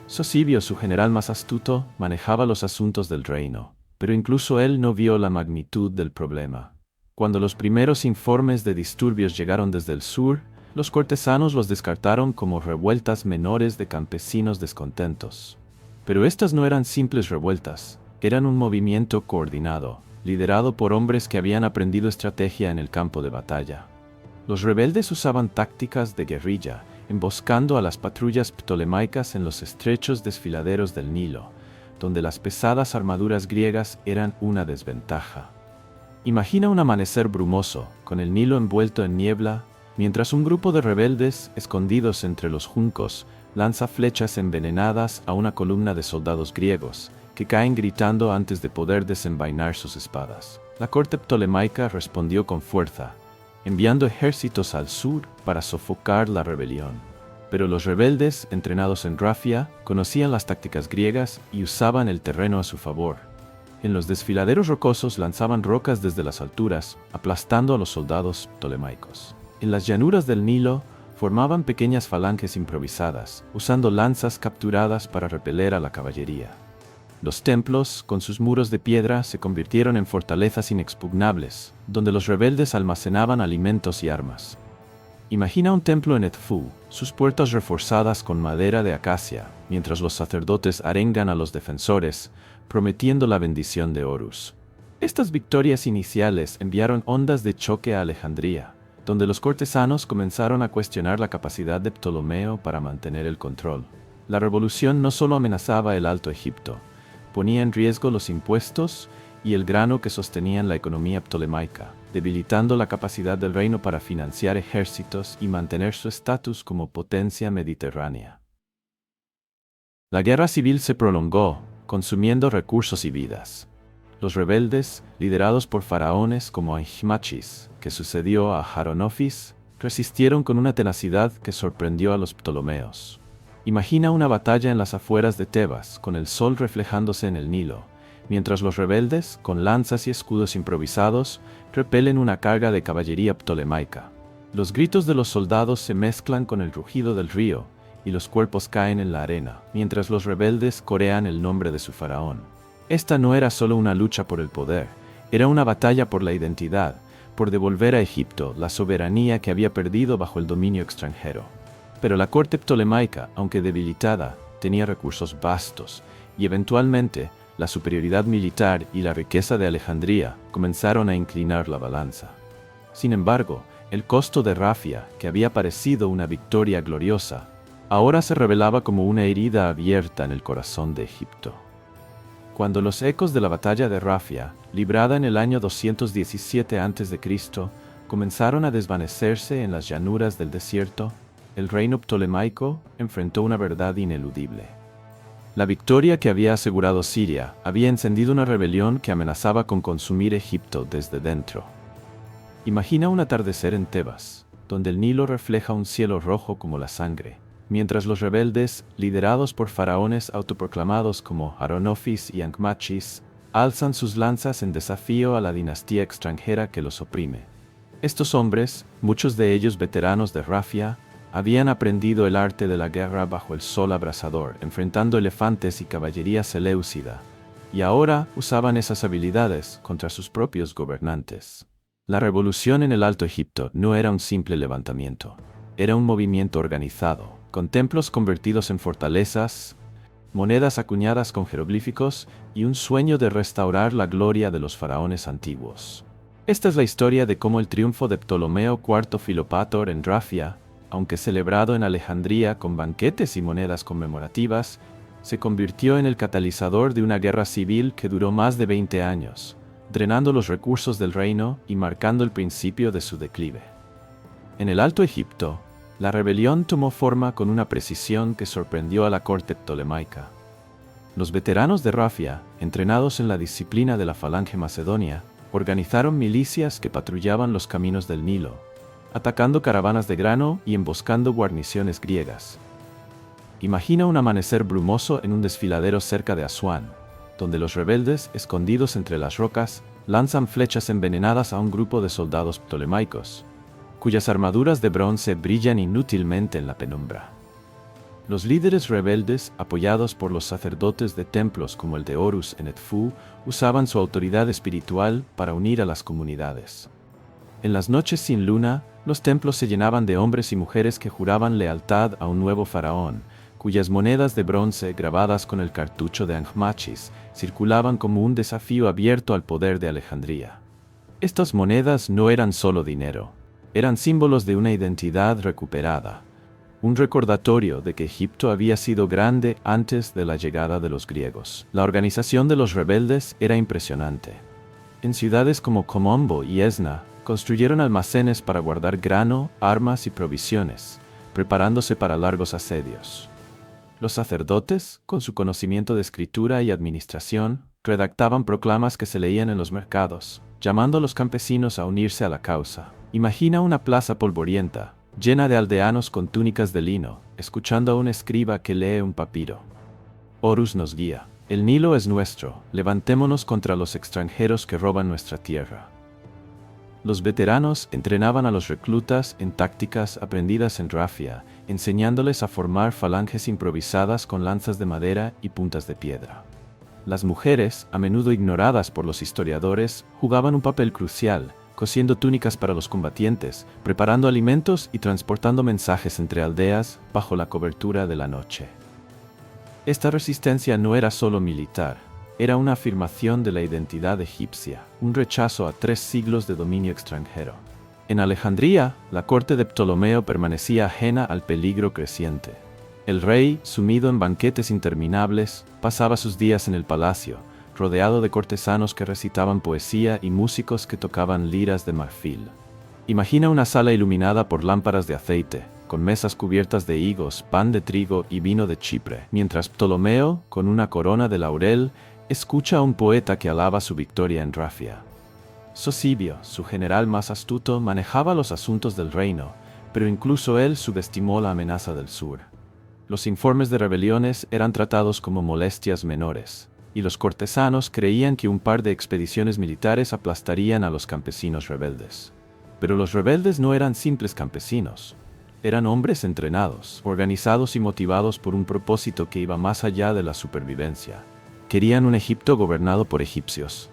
Sosibio, su general más astuto, manejaba los asuntos del reino, pero incluso él no vio la magnitud del problema. Cuando los primeros informes de disturbios llegaron desde el sur, los cortesanos los descartaron como revueltas menores de campesinos descontentos. Pero estas no eran simples revueltas, eran un movimiento coordinado, liderado por hombres que habían aprendido estrategia en el campo de batalla. Los rebeldes usaban tácticas de guerrilla, emboscando a las patrullas ptolemaicas en los estrechos desfiladeros del Nilo, donde las pesadas armaduras griegas eran una desventaja. Imagina un amanecer brumoso, con el Nilo envuelto en niebla, mientras un grupo de rebeldes, escondidos entre los juncos, lanza flechas envenenadas a una columna de soldados griegos, que caen gritando antes de poder desenvainar sus espadas. La corte ptolemaica respondió con fuerza, enviando ejércitos al sur para sofocar la rebelión. Pero los rebeldes, entrenados en Rafia, conocían las tácticas griegas y usaban el terreno a su favor. En los desfiladeros rocosos lanzaban rocas desde las alturas, aplastando a los soldados ptolemaicos. En las llanuras del Nilo, formaban pequeñas falanges improvisadas, usando lanzas capturadas para repeler a la caballería. Los templos, con sus muros de piedra, se convirtieron en fortalezas inexpugnables, donde los rebeldes almacenaban alimentos y armas. Imagina un templo en Edfu, sus puertas reforzadas con madera de acacia, mientras los sacerdotes arengan a los defensores, prometiendo la bendición de Horus. Estas victorias iniciales enviaron ondas de choque a Alejandría, donde los cortesanos comenzaron a cuestionar la capacidad de Ptolomeo para mantener el control. La revolución no solo amenazaba el Alto Egipto, ponía en riesgo los impuestos y el grano que sostenían la economía ptolemaica, debilitando la capacidad del reino para financiar ejércitos y mantener su estatus como potencia mediterránea. La guerra civil se prolongó, consumiendo recursos y vidas. Los rebeldes, liderados por faraones como Anchimachis, que sucedió a Jaronofis, resistieron con una tenacidad que sorprendió a los ptolomeos. Imagina una batalla en las afueras de Tebas, con el sol reflejándose en el Nilo, mientras los rebeldes, con lanzas y escudos improvisados, repelen una carga de caballería ptolemaica. Los gritos de los soldados se mezclan con el rugido del río, y los cuerpos caen en la arena, mientras los rebeldes corean el nombre de su faraón. Esta no era solo una lucha por el poder, era una batalla por la identidad, por devolver a Egipto la soberanía que había perdido bajo el dominio extranjero. Pero la corte ptolemaica, aunque debilitada, tenía recursos vastos, y eventualmente, la superioridad militar y la riqueza de Alejandría comenzaron a inclinar la balanza. Sin embargo, el costo de Rafia, que había parecido una victoria gloriosa, ahora se revelaba como una herida abierta en el corazón de Egipto. Cuando los ecos de la batalla de Rafia, librada en el año 217 a.C., comenzaron a desvanecerse en las llanuras del desierto, el reino ptolemaico enfrentó una verdad ineludible. La victoria que había asegurado Siria había encendido una rebelión que amenazaba con consumir Egipto desde dentro. Imagina un atardecer en Tebas, donde el Nilo refleja un cielo rojo como la sangre, mientras los rebeldes, liderados por faraones autoproclamados como Aronofis y Anchimachis, alzan sus lanzas en desafío a la dinastía extranjera que los oprime. Estos hombres, muchos de ellos veteranos de Rafia, habían aprendido el arte de la guerra bajo el sol abrasador, enfrentando elefantes y caballería seleucida, y ahora usaban esas habilidades contra sus propios gobernantes. La revolución en el Alto Egipto no era un simple levantamiento, era un movimiento organizado, con templos convertidos en fortalezas, monedas acuñadas con jeroglíficos y un sueño de restaurar la gloria de los faraones antiguos. Esta es la historia de cómo el triunfo de Ptolomeo IV Filopator en Rafia, aunque celebrado en Alejandría con banquetes y monedas conmemorativas, se convirtió en el catalizador de una guerra civil que duró más de 20 años, drenando los recursos del reino y marcando el principio de su declive. En el Alto Egipto, la rebelión tomó forma con una precisión que sorprendió a la corte ptolemaica. Los veteranos de Rafia, entrenados en la disciplina de la falange macedonia, organizaron milicias que patrullaban los caminos del Nilo, atacando caravanas de grano y emboscando guarniciones griegas. Imagina un amanecer brumoso en un desfiladero cerca de Asuán, donde los rebeldes, escondidos entre las rocas, lanzan flechas envenenadas a un grupo de soldados ptolemaicos. cuyas armaduras de bronce brillan inútilmente en la penumbra. Los líderes rebeldes, apoyados por los sacerdotes de templos como el de Horus en Edfu, usaban su autoridad espiritual para unir a las comunidades. En las noches sin luna, los templos se llenaban de hombres y mujeres que juraban lealtad a un nuevo faraón, cuyas monedas de bronce grabadas con el cartucho de Ankhmachis circulaban como un desafío abierto al poder de Alejandría. Estas monedas no eran solo dinero, eran símbolos de una identidad recuperada, un recordatorio de que Egipto había sido grande antes de la llegada de los griegos. La organización de los rebeldes era impresionante. En ciudades como Komombo y Esna, construyeron almacenes para guardar grano, armas y provisiones, preparándose para largos asedios. Los sacerdotes, con su conocimiento de escritura y administración, redactaban proclamas que se leían en los mercados, llamando a los campesinos a unirse a la causa. Imagina una plaza polvorienta, llena de aldeanos con túnicas de lino, escuchando a un escriba que lee un papiro. Horus nos guía. El Nilo es nuestro, levantémonos contra los extranjeros que roban nuestra tierra. Los veteranos entrenaban a los reclutas en tácticas aprendidas en Rafia, enseñándoles a formar falanges improvisadas con lanzas de madera y puntas de piedra. Las mujeres, a menudo ignoradas por los historiadores, jugaban un papel crucial, cosiendo túnicas para los combatientes, preparando alimentos y transportando mensajes entre aldeas bajo la cobertura de la noche. Esta resistencia no era solo militar, era una afirmación de la identidad egipcia, un rechazo a 3 siglos de dominio extranjero. En Alejandría, la corte de Ptolomeo permanecía ajena al peligro creciente. El rey, sumido en banquetes interminables, pasaba sus días en el palacio, rodeado de cortesanos que recitaban poesía y músicos que tocaban liras de marfil. Imagina una sala iluminada por lámparas de aceite, con mesas cubiertas de higos, pan de trigo y vino de Chipre, mientras Ptolomeo, con una corona de laurel, escucha a un poeta que alaba su victoria en Rafia. Sosibio, su general más astuto, manejaba los asuntos del reino, pero incluso él subestimó la amenaza del sur. Los informes de rebeliones eran tratados como molestias menores, y los cortesanos creían que un par de expediciones militares aplastarían a los campesinos rebeldes. Pero los rebeldes no eran simples campesinos. Eran hombres entrenados, organizados y motivados por un propósito que iba más allá de la supervivencia. Querían un Egipto gobernado por egipcios.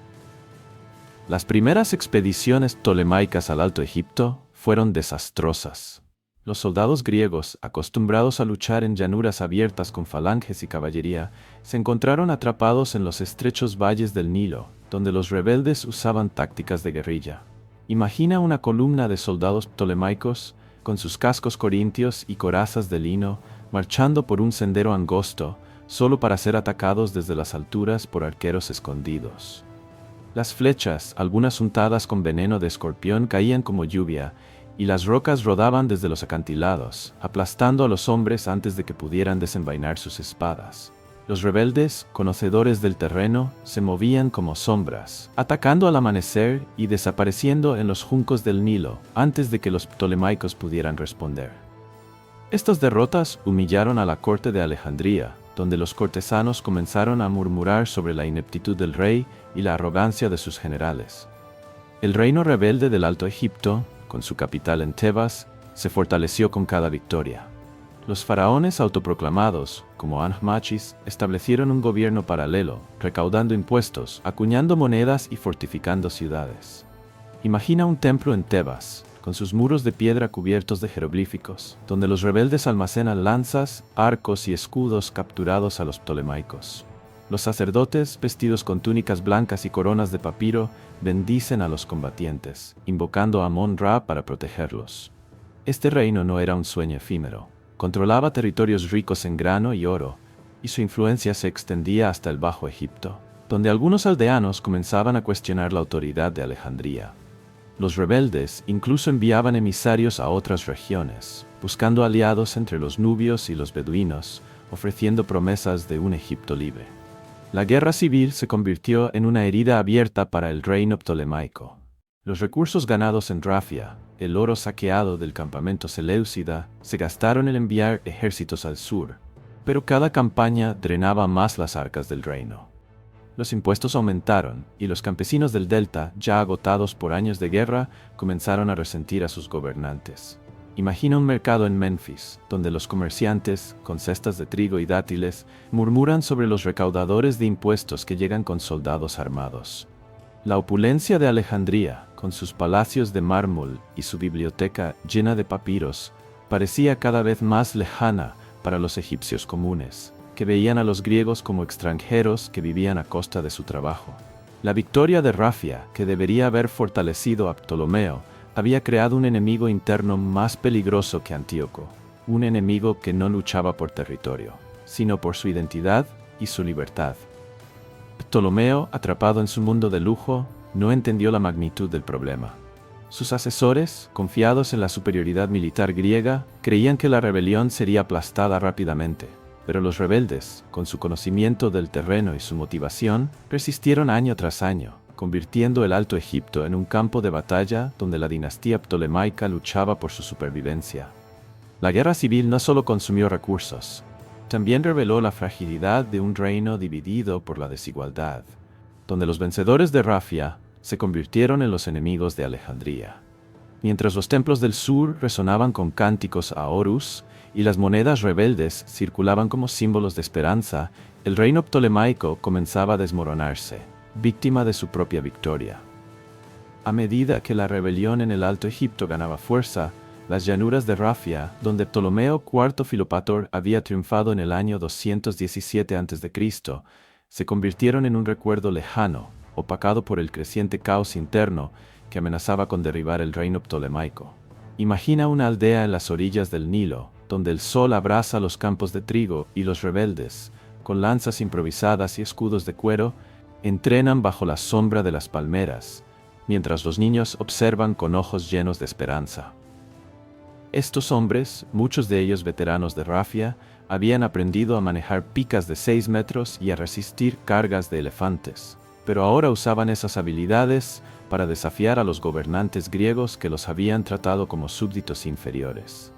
Las primeras expediciones ptolemaicas al Alto Egipto fueron desastrosas. Los soldados griegos, acostumbrados a luchar en llanuras abiertas con falanges y caballería, se encontraron atrapados en los estrechos valles del Nilo, donde los rebeldes usaban tácticas de guerrilla. Imagina una columna de soldados ptolemaicos, con sus cascos corintios y corazas de lino, marchando por un sendero angosto, solo para ser atacados desde las alturas por arqueros escondidos. Las flechas, algunas untadas con veneno de escorpión, caían como lluvia, y las rocas rodaban desde los acantilados, aplastando a los hombres antes de que pudieran desenvainar sus espadas. Los rebeldes, conocedores del terreno, se movían como sombras, atacando al amanecer y desapareciendo en los juncos del Nilo antes de que los ptolemaicos pudieran responder. Estas derrotas humillaron a la corte de Alejandría, donde los cortesanos comenzaron a murmurar sobre la ineptitud del rey y la arrogancia de sus generales. El reino rebelde del Alto Egipto, con su capital en Tebas, se fortaleció con cada victoria. Los faraones autoproclamados, como Ankhmachis, establecieron un gobierno paralelo, recaudando impuestos, acuñando monedas y fortificando ciudades. Imagina un templo en Tebas, con sus muros de piedra cubiertos de jeroglíficos, donde los rebeldes almacenan lanzas, arcos y escudos capturados a los ptolemaicos. Los sacerdotes, vestidos con túnicas blancas y coronas de papiro, bendicen a los combatientes, invocando a Amon-Ra para protegerlos. Este reino no era un sueño efímero. Controlaba territorios ricos en grano y oro, y su influencia se extendía hasta el Bajo Egipto, donde algunos aldeanos comenzaban a cuestionar la autoridad de Alejandría. Los rebeldes incluso enviaban emisarios a otras regiones, buscando aliados entre los nubios y los beduinos, ofreciendo promesas de un Egipto libre. La guerra civil se convirtió en una herida abierta para el reino ptolemaico. Los recursos ganados en Rafia, el oro saqueado del campamento seleucida, se gastaron en enviar ejércitos al sur, pero cada campaña drenaba más las arcas del reino. Los impuestos aumentaron, y los campesinos del delta, ya agotados por años de guerra, comenzaron a resentir a sus gobernantes. Imagina un mercado en Memphis, donde los comerciantes, con cestas de trigo y dátiles, murmuran sobre los recaudadores de impuestos que llegan con soldados armados. La opulencia de Alejandría, con sus palacios de mármol y su biblioteca llena de papiros, parecía cada vez más lejana para los egipcios comunes, que veían a los griegos como extranjeros que vivían a costa de su trabajo. La victoria de Rafia, que debería haber fortalecido a Ptolomeo, había creado un enemigo interno más peligroso que Antíoco, un enemigo que no luchaba por territorio, sino por su identidad y su libertad. Ptolomeo, atrapado en su mundo de lujo, no entendió la magnitud del problema. Sus asesores, confiados en la superioridad militar griega, creían que la rebelión sería aplastada rápidamente, pero los rebeldes, con su conocimiento del terreno y su motivación, resistieron año tras año, convirtiendo el Alto Egipto en un campo de batalla donde la dinastía ptolemaica luchaba por su supervivencia. La guerra civil no solo consumió recursos, también reveló la fragilidad de un reino dividido por la desigualdad, donde los vencedores de Rafia se convirtieron en los enemigos de Alejandría. Mientras los templos del sur resonaban con cánticos a Horus y las monedas rebeldes circulaban como símbolos de esperanza, el reino ptolemaico comenzaba a desmoronarse, víctima de su propia victoria. A medida que la rebelión en el Alto Egipto ganaba fuerza, las llanuras de Rafia, donde Ptolomeo IV Filopator había triunfado en el año 217 a.C., se convirtieron en un recuerdo lejano, opacado por el creciente caos interno que amenazaba con derribar el reino ptolemaico. Imagina una aldea en las orillas del Nilo, donde el sol abraza los campos de trigo y los rebeldes, con lanzas improvisadas y escudos de cuero, entrenan bajo la sombra de las palmeras, mientras los niños observan con ojos llenos de esperanza. Estos hombres, muchos de ellos veteranos de Rafia, habían aprendido a manejar picas de 6 metros y a resistir cargas de elefantes, pero ahora usaban esas habilidades para desafiar a los gobernantes griegos que los habían tratado como súbditos inferiores.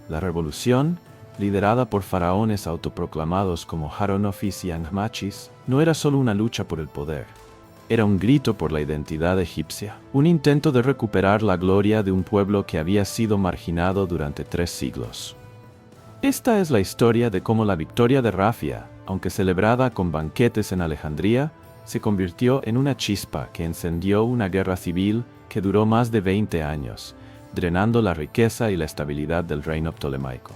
La revolución, liderada por faraones autoproclamados como Jaronofis y Anmachis, no era solo una lucha por el poder. Era un grito por la identidad egipcia, un intento de recuperar la gloria de un pueblo que había sido marginado durante 3 siglos. Esta es la historia de cómo la victoria de Rafia, aunque celebrada con banquetes en Alejandría, se convirtió en una chispa que encendió una guerra civil que duró más de 20 años, drenando la riqueza y la estabilidad del reino ptolemaico.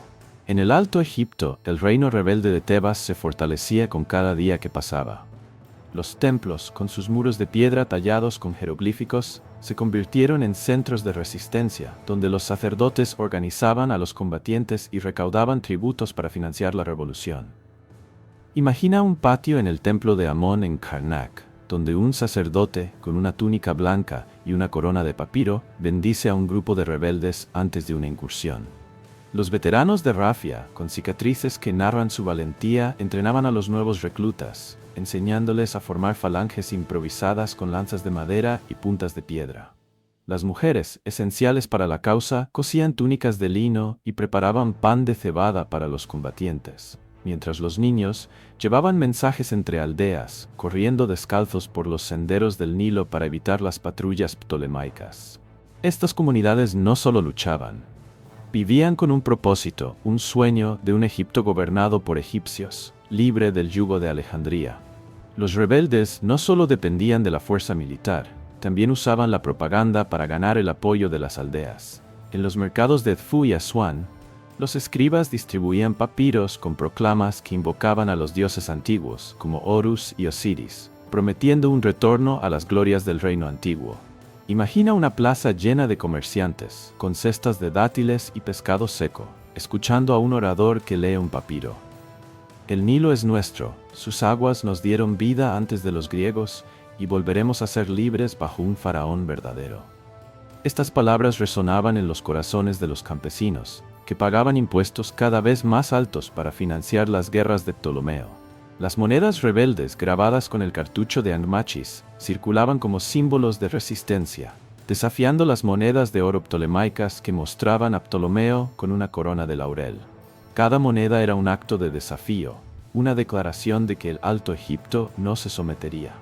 En el Alto Egipto, el reino rebelde de Tebas se fortalecía con cada día que pasaba. Los templos, con sus muros de piedra tallados con jeroglíficos, se convirtieron en centros de resistencia, donde los sacerdotes organizaban a los combatientes y recaudaban tributos para financiar la revolución. Imagina un patio en el templo de Amón en Karnak, donde un sacerdote, con una túnica blanca y una corona de papiro, bendice a un grupo de rebeldes antes de una incursión. Los veteranos de Rafia, con cicatrices que narran su valentía, entrenaban a los nuevos reclutas, enseñándoles a formar falanges improvisadas con lanzas de madera y puntas de piedra. Las mujeres, esenciales para la causa, cosían túnicas de lino y preparaban pan de cebada para los combatientes, mientras los niños llevaban mensajes entre aldeas, corriendo descalzos por los senderos del Nilo para evitar las patrullas ptolemaicas. Estas comunidades no solo luchaban, vivían con un propósito, un sueño de un Egipto gobernado por egipcios, libre del yugo de Alejandría. Los rebeldes no solo dependían de la fuerza militar, también usaban la propaganda para ganar el apoyo de las aldeas. En los mercados de Edfu y Asuán, los escribas distribuían papiros con proclamas que invocaban a los dioses antiguos, como Horus y Osiris, prometiendo un retorno a las glorias del reino antiguo. Imagina una plaza llena de comerciantes, con cestas de dátiles y pescado seco, escuchando a un orador que lee un papiro. El Nilo es nuestro, sus aguas nos dieron vida antes de los griegos, y volveremos a ser libres bajo un faraón verdadero. Estas palabras resonaban en los corazones de los campesinos, que pagaban impuestos cada vez más altos para financiar las guerras de Ptolomeo. Las monedas rebeldes grabadas con el cartucho de Anmachis circulaban como símbolos de resistencia, desafiando las monedas de oro ptolemaicas que mostraban a Ptolomeo con una corona de laurel. Cada moneda era un acto de desafío, una declaración de que el Alto Egipto no se sometería.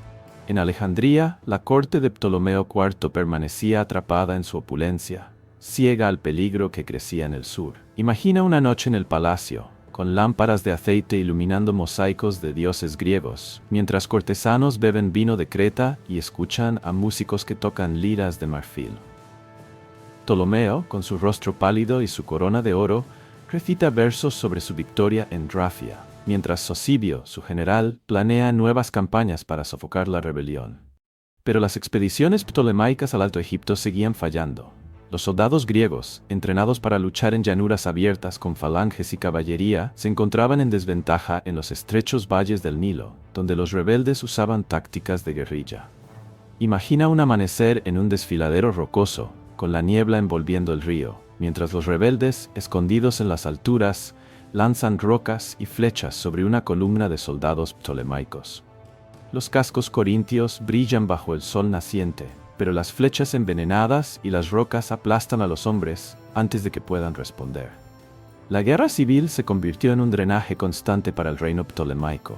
En Alejandría, la corte de Ptolomeo IV permanecía atrapada en su opulencia, ciega al peligro que crecía en el sur. Imagina una noche en el palacio, con lámparas de aceite iluminando mosaicos de dioses griegos, mientras cortesanos beben vino de Creta y escuchan a músicos que tocan liras de marfil. Ptolomeo, con su rostro pálido y su corona de oro, recita versos sobre su victoria en Rafia, mientras Sosibio, su general, planea nuevas campañas para sofocar la rebelión. Pero las expediciones ptolemaicas al Alto Egipto seguían fallando. Los soldados griegos, entrenados para luchar en llanuras abiertas con falanges y caballería, se encontraban en desventaja en los estrechos valles del Nilo, donde los rebeldes usaban tácticas de guerrilla. Imagina un amanecer en un desfiladero rocoso, con la niebla envolviendo el río, mientras los rebeldes, escondidos en las alturas, lanzan rocas y flechas sobre una columna de soldados ptolemaicos. Los cascos corintios brillan bajo el sol naciente, pero las flechas envenenadas y las rocas aplastan a los hombres antes de que puedan responder. La guerra civil se convirtió en un drenaje constante para el reino ptolemaico.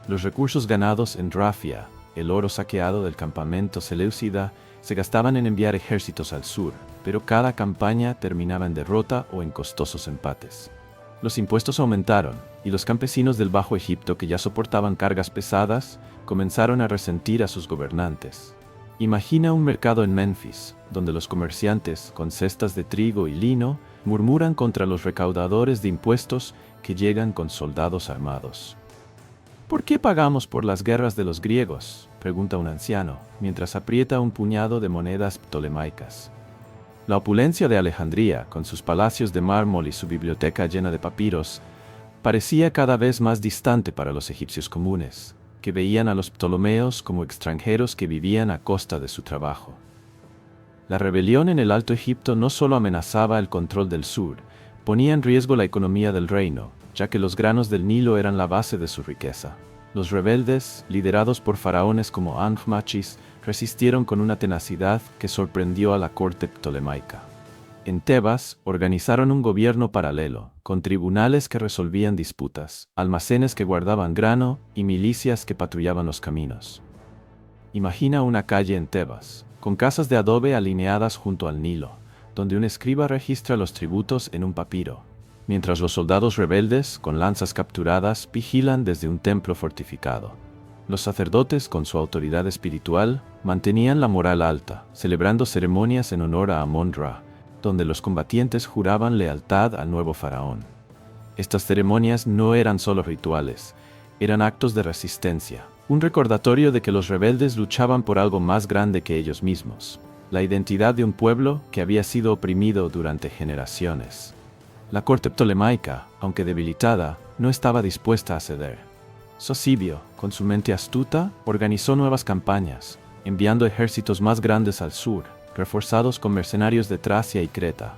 Los recursos ganados en Rafia, el oro saqueado del campamento seleucida, se gastaban en enviar ejércitos al sur, pero cada campaña terminaba en derrota o en costosos empates. Los impuestos aumentaron, y los campesinos del Bajo Egipto que ya soportaban cargas pesadas, comenzaron a resentir a sus gobernantes. Imagina un mercado en Memphis, donde los comerciantes, con cestas de trigo y lino, murmuran contra los recaudadores de impuestos que llegan con soldados armados. ¿Por qué pagamos por las guerras de los griegos?, pregunta un anciano, mientras aprieta un puñado de monedas ptolemaicas. La opulencia de Alejandría, con sus palacios de mármol y su biblioteca llena de papiros, parecía cada vez más distante para los egipcios comunes, que veían a los ptolomeos como extranjeros que vivían a costa de su trabajo. La rebelión en el Alto Egipto no solo amenazaba el control del sur, ponía en riesgo la economía del reino, ya que los granos del Nilo eran la base de su riqueza. Los rebeldes, liderados por faraones como Anfmachis, resistieron con una tenacidad que sorprendió a la corte ptolemaica. En Tebas, organizaron un gobierno paralelo, con tribunales que resolvían disputas, almacenes que guardaban grano y milicias que patrullaban los caminos. Imagina una calle en Tebas, con casas de adobe alineadas junto al Nilo, donde un escriba registra los tributos en un papiro, mientras los soldados rebeldes, con lanzas capturadas, vigilan desde un templo fortificado. Los sacerdotes, con su autoridad espiritual, mantenían la moral alta, celebrando ceremonias en honor a Amon-Ra, donde los combatientes juraban lealtad al nuevo faraón. Estas ceremonias no eran solo rituales, eran actos de resistencia, un recordatorio de que los rebeldes luchaban por algo más grande que ellos mismos, la identidad de un pueblo que había sido oprimido durante generaciones. La corte ptolemaica, aunque debilitada, no estaba dispuesta a ceder. Sosibio, con su mente astuta, organizó nuevas campañas, enviando ejércitos más grandes al sur, reforzados con mercenarios de Tracia y Creta.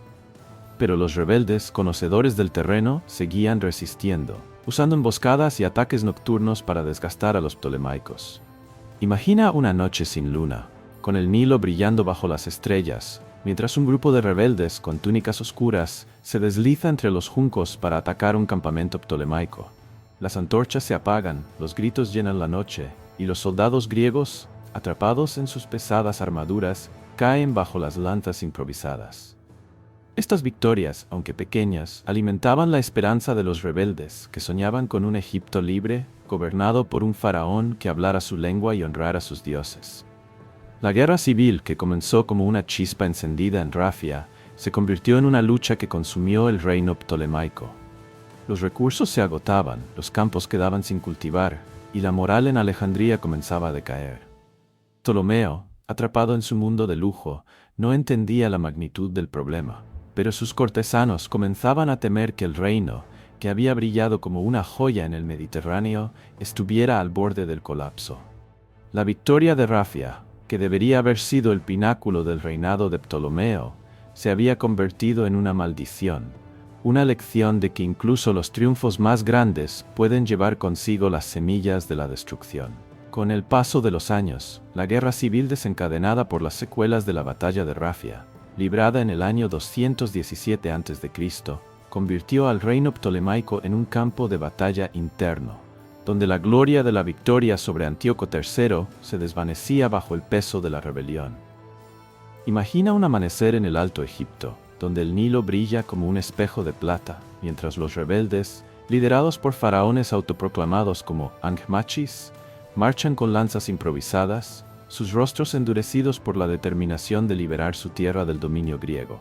Pero los rebeldes, conocedores del terreno, seguían resistiendo, usando emboscadas y ataques nocturnos para desgastar a los ptolemaicos. Imagina una noche sin luna, con el Nilo brillando bajo las estrellas, mientras un grupo de rebeldes con túnicas oscuras se desliza entre los juncos para atacar un campamento ptolemaico. Las antorchas se apagan, los gritos llenan la noche, y los soldados griegos, atrapados en sus pesadas armaduras, caen bajo las lanzas improvisadas. Estas victorias, aunque pequeñas, alimentaban la esperanza de los rebeldes, que soñaban con un Egipto libre, gobernado por un faraón que hablara su lengua y honrara a sus dioses. La guerra civil, que comenzó como una chispa encendida en Rafia, se convirtió en una lucha que consumió el reino ptolemaico. Los recursos se agotaban, los campos quedaban sin cultivar, y la moral en Alejandría comenzaba a decaer. Ptolomeo, atrapado en su mundo de lujo, no entendía la magnitud del problema, pero sus cortesanos comenzaban a temer que el reino, que había brillado como una joya en el Mediterráneo, estuviera al borde del colapso. La victoria de Rafia, que debería haber sido el pináculo del reinado de Ptolomeo, se había convertido en una maldición, una lección de que incluso los triunfos más grandes pueden llevar consigo las semillas de la destrucción. Con el paso de los años, la guerra civil desencadenada por las secuelas de la batalla de Rafia, librada en el año 217 a.C., convirtió al reino ptolemaico en un campo de batalla interno, donde la gloria de la victoria sobre Antíoco III se desvanecía bajo el peso de la rebelión. Imagina un amanecer en el Alto Egipto, donde el Nilo brilla como un espejo de plata, mientras los rebeldes, liderados por faraones autoproclamados como Ankhmachis, marchan con lanzas improvisadas, sus rostros endurecidos por la determinación de liberar su tierra del dominio griego.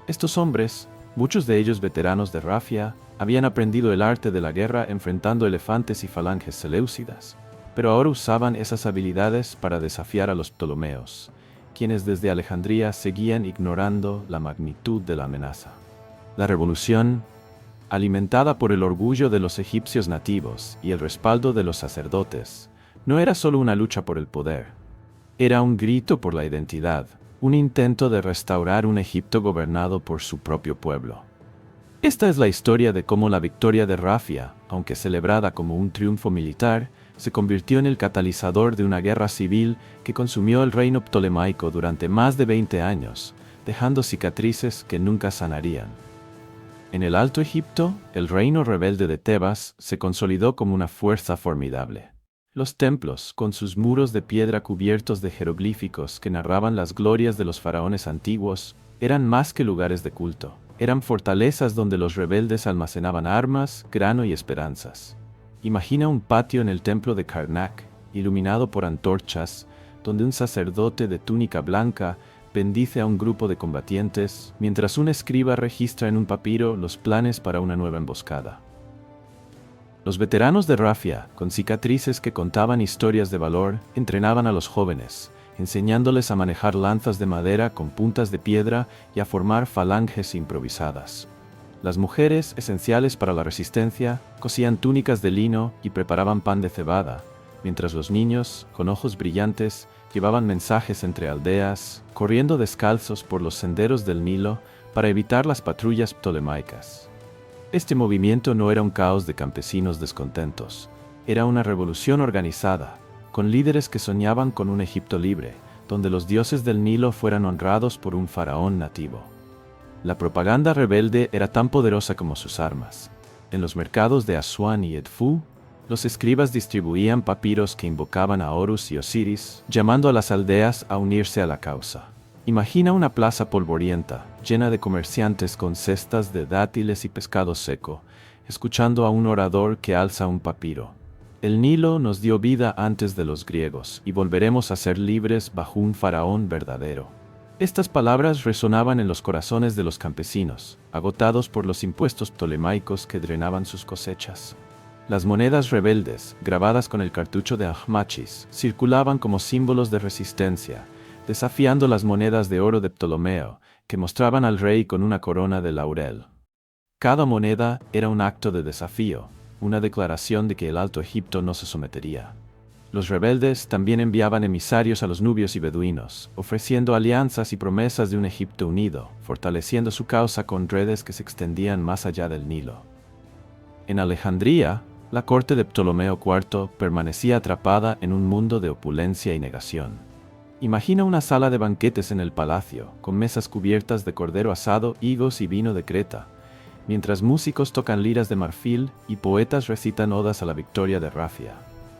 Estos hombres, muchos de ellos veteranos de Rafia, habían aprendido el arte de la guerra enfrentando elefantes y falanges seleucidas, pero ahora usaban esas habilidades para desafiar a los ptolomeos, quienes desde Alejandría seguían ignorando la magnitud de la amenaza. La revolución, alimentada por el orgullo de los egipcios nativos y el respaldo de los sacerdotes, no era solo una lucha por el poder. Era un grito por la identidad, un intento de restaurar un Egipto gobernado por su propio pueblo. Esta es la historia de cómo la victoria de Rafia, aunque celebrada como un triunfo militar, se convirtió en el catalizador de una guerra civil que consumió el reino ptolemaico durante más de 20 años, dejando cicatrices que nunca sanarían. En el Alto Egipto, el reino rebelde de Tebas se consolidó como una fuerza formidable. Los templos, con sus muros de piedra cubiertos de jeroglíficos que narraban las glorias de los faraones antiguos, eran más que lugares de culto. Eran fortalezas donde los rebeldes almacenaban armas, grano y esperanzas. Imagina un patio en el templo de Karnak, iluminado por antorchas, donde un sacerdote de túnica blanca bendice a un grupo de combatientes, mientras un escriba registra en un papiro los planes para una nueva emboscada. Los veteranos de Rafia, con cicatrices que contaban historias de valor, entrenaban a los jóvenes, enseñándoles a manejar lanzas de madera con puntas de piedra y a formar falanges improvisadas. Las mujeres, esenciales para la resistencia, cosían túnicas de lino y preparaban pan de cebada, mientras los niños, con ojos brillantes, llevaban mensajes entre aldeas, corriendo descalzos por los senderos del Nilo para evitar las patrullas ptolemaicas. Este movimiento no era un caos de campesinos descontentos, era una revolución organizada, con líderes que soñaban con un Egipto libre, donde los dioses del Nilo fueran honrados por un faraón nativo. La propaganda rebelde era tan poderosa como sus armas. En los mercados de Asuán y Edfu, los escribas distribuían papiros que invocaban a Horus y Osiris, llamando a las aldeas a unirse a la causa. Imagina una plaza polvorienta, llena de comerciantes con cestas de dátiles y pescado seco, escuchando a un orador que alza un papiro. El Nilo nos dio vida antes de los griegos, y volveremos a ser libres bajo un faraón verdadero. Estas palabras resonaban en los corazones de los campesinos, agotados por los impuestos ptolemaicos que drenaban sus cosechas. Las monedas rebeldes, grabadas con el cartucho de Ankhmachis, circulaban como símbolos de resistencia, desafiando las monedas de oro de Ptolomeo, que mostraban al rey con una corona de laurel. Cada moneda era un acto de desafío, una declaración de que el Alto Egipto no se sometería. Los rebeldes también enviaban emisarios a los nubios y beduinos, ofreciendo alianzas y promesas de un Egipto unido, fortaleciendo su causa con redes que se extendían más allá del Nilo. En Alejandría, la corte de Ptolomeo IV permanecía atrapada en un mundo de opulencia y negación. Imagina una sala de banquetes en el palacio, con mesas cubiertas de cordero asado, higos y vino de Creta, mientras músicos tocan liras de marfil y poetas recitan odas a la victoria de Rafia.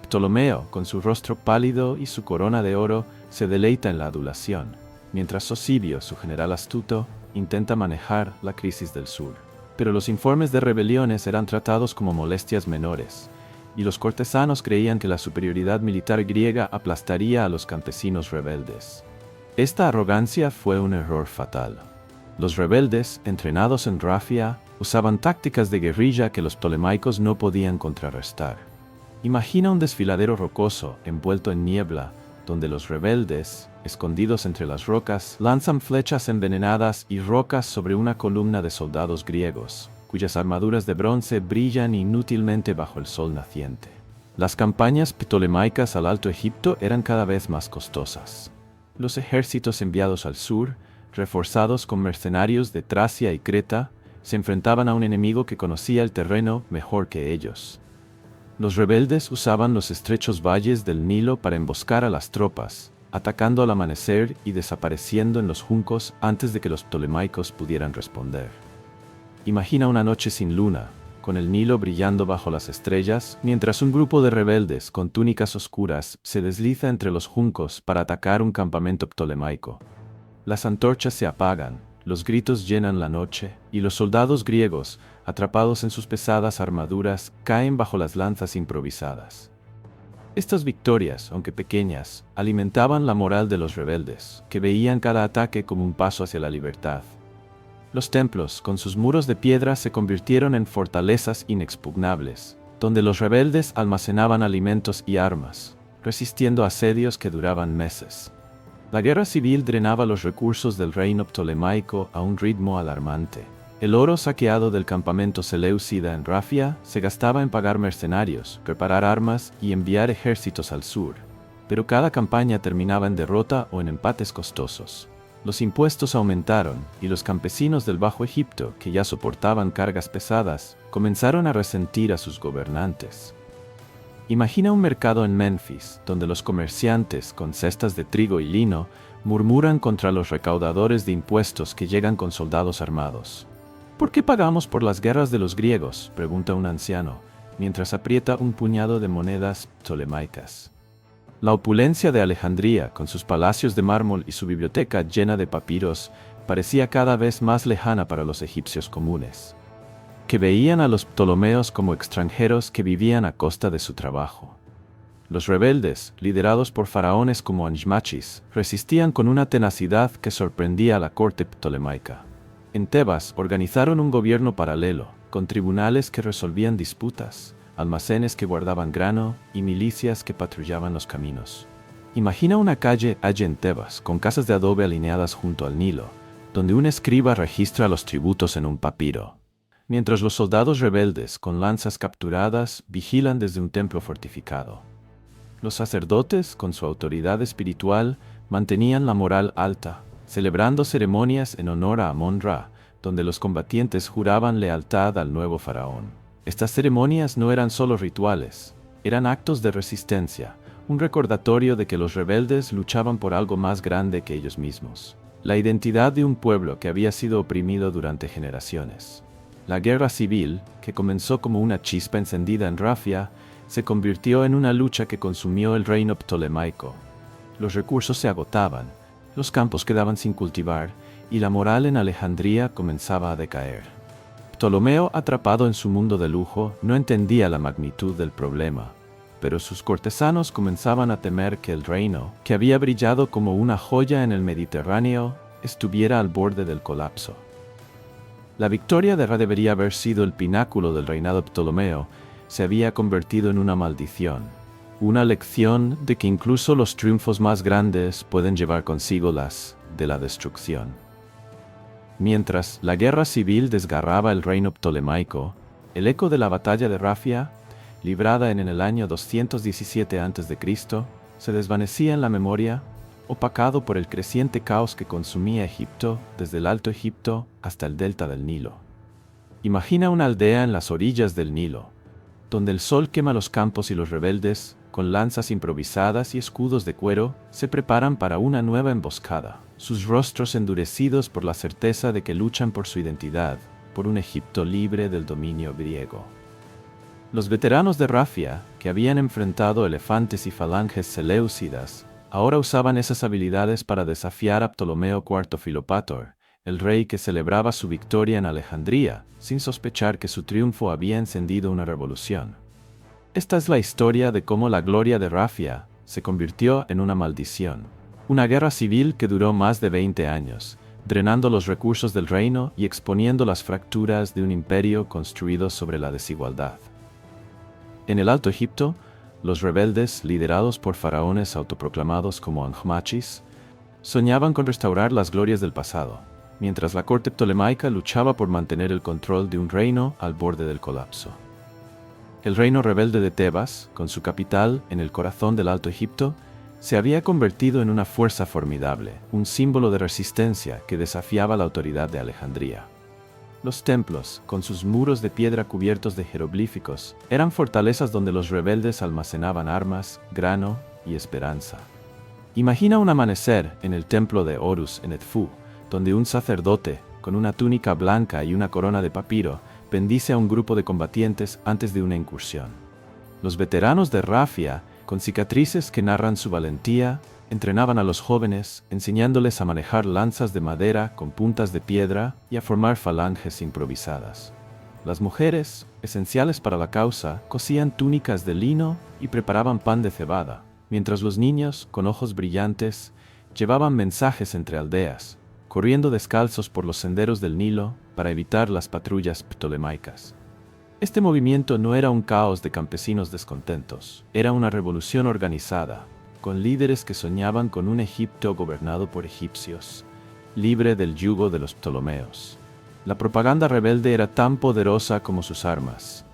Ptolomeo, con su rostro pálido y su corona de oro, se deleita en la adulación, mientras Sosibio, su general astuto, intenta manejar la crisis del sur. Pero los informes de rebeliones eran tratados como molestias menores, y los cortesanos creían que la superioridad militar griega aplastaría a los campesinos rebeldes. Esta arrogancia fue un error fatal. Los rebeldes, entrenados en Rafia, usaban tácticas de guerrilla que los ptolemaicos no podían contrarrestar. Imagina un desfiladero rocoso, envuelto en niebla, donde los rebeldes, escondidos entre las rocas, lanzan flechas envenenadas y rocas sobre una columna de soldados griegos, cuyas armaduras de bronce brillan inútilmente bajo el sol naciente. Las campañas ptolemaicas al Alto Egipto eran cada vez más costosas. Los ejércitos enviados al sur, reforzados con mercenarios de Tracia y Creta, se enfrentaban a un enemigo que conocía el terreno mejor que ellos. Los rebeldes usaban los estrechos valles del Nilo para emboscar a las tropas, atacando al amanecer y desapareciendo en los juncos antes de que los ptolemaicos pudieran responder. Imagina una noche sin luna, con el Nilo brillando bajo las estrellas, mientras un grupo de rebeldes con túnicas oscuras se desliza entre los juncos para atacar un campamento ptolemaico. Las antorchas se apagan, los gritos llenan la noche, y los soldados griegos, atrapados en sus pesadas armaduras, caen bajo las lanzas improvisadas. Estas victorias, aunque pequeñas, alimentaban la moral de los rebeldes, que veían cada ataque como un paso hacia la libertad. Los templos, con sus muros de piedra, se convirtieron en fortalezas inexpugnables, donde los rebeldes almacenaban alimentos y armas, resistiendo asedios que duraban meses. La guerra civil drenaba los recursos del reino ptolemaico a un ritmo alarmante. El oro saqueado del campamento seleucida en Rafia se gastaba en pagar mercenarios, preparar armas y enviar ejércitos al sur, pero cada campaña terminaba en derrota o en empates costosos. Los impuestos aumentaron y los campesinos del Bajo Egipto, que ya soportaban cargas pesadas, comenzaron a resentir a sus gobernantes. Imagina un mercado en Memphis, donde los comerciantes con cestas de trigo y lino murmuran contra los recaudadores de impuestos que llegan con soldados armados. ¿Por qué pagamos por las guerras de los griegos?, pregunta un anciano, mientras aprieta un puñado de monedas ptolemaicas. La opulencia de Alejandría, con sus palacios de mármol y su biblioteca llena de papiros, parecía cada vez más lejana para los egipcios comunes, que veían a los ptolomeos como extranjeros que vivían a costa de su trabajo. Los rebeldes, liderados por faraones como Anjmachis, resistían con una tenacidad que sorprendía a la corte ptolemaica. En Tebas organizaron un gobierno paralelo, con tribunales que resolvían disputas, almacenes que guardaban grano y milicias que patrullaban los caminos. Imagina una calle allá en Tebas, con casas de adobe alineadas junto al Nilo, donde un escriba registra los tributos en un papiro, mientras los soldados rebeldes, con lanzas capturadas, vigilan desde un templo fortificado. Los sacerdotes, con su autoridad espiritual, mantenían la moral alta, celebrando ceremonias en honor a Amon-Ra, donde los combatientes juraban lealtad al nuevo faraón. Estas ceremonias no eran solo rituales, eran actos de resistencia, un recordatorio de que los rebeldes luchaban por algo más grande que ellos mismos, la identidad de un pueblo que había sido oprimido durante generaciones. La guerra civil, que comenzó como una chispa encendida en Rafia, se convirtió en una lucha que consumió el reino ptolemaico. Los recursos se agotaban, los campos quedaban sin cultivar, y la moral en Alejandría comenzaba a decaer. Ptolomeo, atrapado en su mundo de lujo, no entendía la magnitud del problema, pero sus cortesanos comenzaban a temer que el reino, que había brillado como una joya en el Mediterráneo, estuviera al borde del colapso. La victoria de Ra debería haber sido el pináculo del reinado Ptolomeo, se había convertido en una maldición, una lección de que incluso los triunfos más grandes pueden llevar consigo las de la destrucción. Mientras la guerra civil desgarraba el reino ptolemaico, el eco de la batalla de Rafia, librada en el año 217 a.C., se desvanecía en la memoria, opacado por el creciente caos que consumía Egipto desde el Alto Egipto hasta el delta del Nilo. Imagina una aldea en las orillas del Nilo, donde el sol quema los campos y los rebeldes, con lanzas improvisadas y escudos de cuero, se preparan para una nueva emboscada, sus rostros endurecidos por la certeza de que luchan por su identidad, por un Egipto libre del dominio griego. Los veteranos de Rafia, que habían enfrentado elefantes y falanges seleucidas, ahora usaban esas habilidades para desafiar a Ptolomeo IV Filopator, el rey que celebraba su victoria en Alejandría, sin sospechar que su triunfo había encendido una revolución. Esta es la historia de cómo la gloria de Rafia se convirtió en una maldición. Una guerra civil que duró más de 20 años, drenando los recursos del reino y exponiendo las fracturas de un imperio construido sobre la desigualdad. En el Alto Egipto, los rebeldes, liderados por faraones autoproclamados como Anjmachis, soñaban con restaurar las glorias del pasado, mientras la corte ptolemaica luchaba por mantener el control de un reino al borde del colapso. El reino rebelde de Tebas, con su capital en el corazón del Alto Egipto, se había convertido en una fuerza formidable, un símbolo de resistencia que desafiaba la autoridad de Alejandría. Los templos, con sus muros de piedra cubiertos de jeroglíficos, eran fortalezas donde los rebeldes almacenaban armas, grano y esperanza. Imagina un amanecer en el templo de Horus en Edfu, donde un sacerdote, con una túnica blanca y una corona de papiro, bendice a un grupo de combatientes antes de una incursión. Los veteranos de Rafia, con cicatrices que narran su valentía, entrenaban a los jóvenes, enseñándoles a manejar lanzas de madera con puntas de piedra y a formar falanges improvisadas. Las mujeres, esenciales para la causa, cosían túnicas de lino y preparaban pan de cebada, mientras los niños, con ojos brillantes, llevaban mensajes entre aldeas, corriendo descalzos por los senderos del Nilo para evitar las patrullas ptolemaicas. Este movimiento no era un caos de campesinos descontentos, era una revolución organizada, con líderes que soñaban con un Egipto gobernado por egipcios, libre del yugo de los ptolomeos. La propaganda rebelde era tan poderosa como sus armas.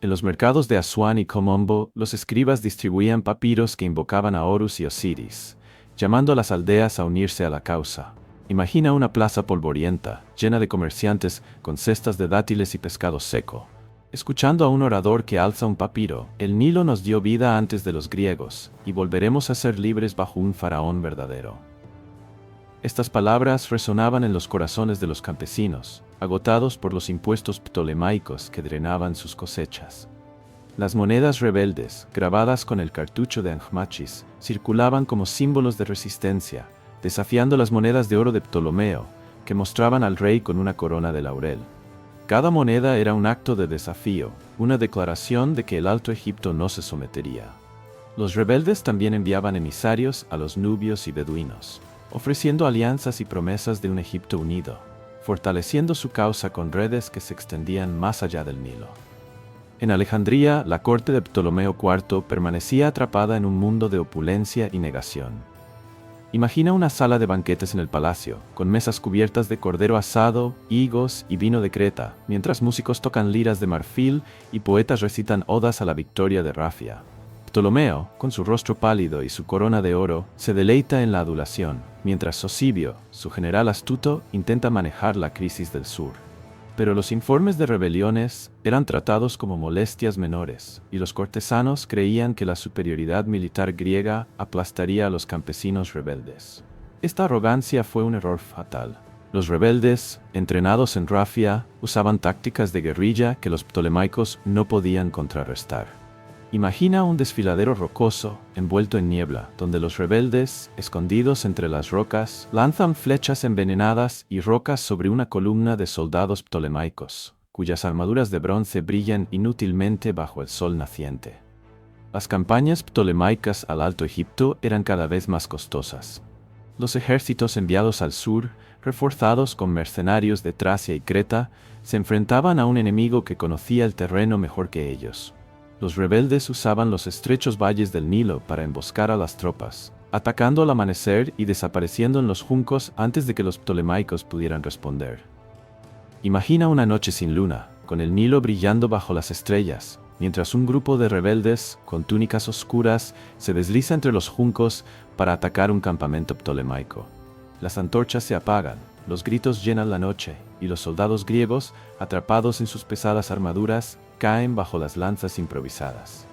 En los mercados de Asuán y Komombo, los escribas distribuían papiros que invocaban a Horus y Osiris, llamando a las aldeas a unirse a la causa. Imagina una plaza polvorienta, llena de comerciantes con cestas de dátiles y pescado seco. Escuchando a un orador que alza un papiro, el Nilo nos dio vida antes de los griegos, y volveremos a ser libres bajo un faraón verdadero. Estas palabras resonaban en los corazones de los campesinos, agotados por los impuestos ptolemaicos que drenaban sus cosechas. Las monedas rebeldes, grabadas con el cartucho de Anjmachis, circulaban como símbolos de resistencia, desafiando las monedas de oro de Ptolomeo, que mostraban al rey con una corona de laurel. Cada moneda era un acto de desafío, una declaración de que el Alto Egipto no se sometería. Los rebeldes también enviaban emisarios a los nubios y beduinos, ofreciendo alianzas y promesas de un Egipto unido, fortaleciendo su causa con redes que se extendían más allá del Nilo. En Alejandría, la corte de Ptolomeo IV permanecía atrapada en un mundo de opulencia y negación. Imagina una sala de banquetes en el palacio, con mesas cubiertas de cordero asado, higos y vino de Creta, mientras músicos tocan liras de marfil y poetas recitan odas a la victoria de Rafia. Ptolomeo, con su rostro pálido y su corona de oro, se deleita en la adulación, mientras Sosibio, su general astuto, intenta manejar la crisis del sur. Pero los informes de rebeliones eran tratados como molestias menores, y los cortesanos creían que la superioridad militar griega aplastaría a los campesinos rebeldes. Esta arrogancia fue un error fatal. Los rebeldes, entrenados en Rafia, usaban tácticas de guerrilla que los ptolemaicos no podían contrarrestar. Imagina un desfiladero rocoso, envuelto en niebla, donde los rebeldes, escondidos entre las rocas, lanzan flechas envenenadas y rocas sobre una columna de soldados ptolemaicos, cuyas armaduras de bronce brillan inútilmente bajo el sol naciente. Las campañas ptolemaicas al Alto Egipto eran cada vez más costosas. Los ejércitos enviados al sur, reforzados con mercenarios de Tracia y Creta, se enfrentaban a un enemigo que conocía el terreno mejor que ellos. Los rebeldes usaban los estrechos valles del Nilo para emboscar a las tropas, atacando al amanecer y desapareciendo en los juncos antes de que los ptolemaicos pudieran responder. Imagina una noche sin luna, con el Nilo brillando bajo las estrellas, mientras un grupo de rebeldes, con túnicas oscuras, se desliza entre los juncos para atacar un campamento ptolemaico. Las antorchas se apagan, los gritos llenan la noche, y los soldados griegos, atrapados en sus pesadas armaduras, caen bajo las lanzas improvisadas.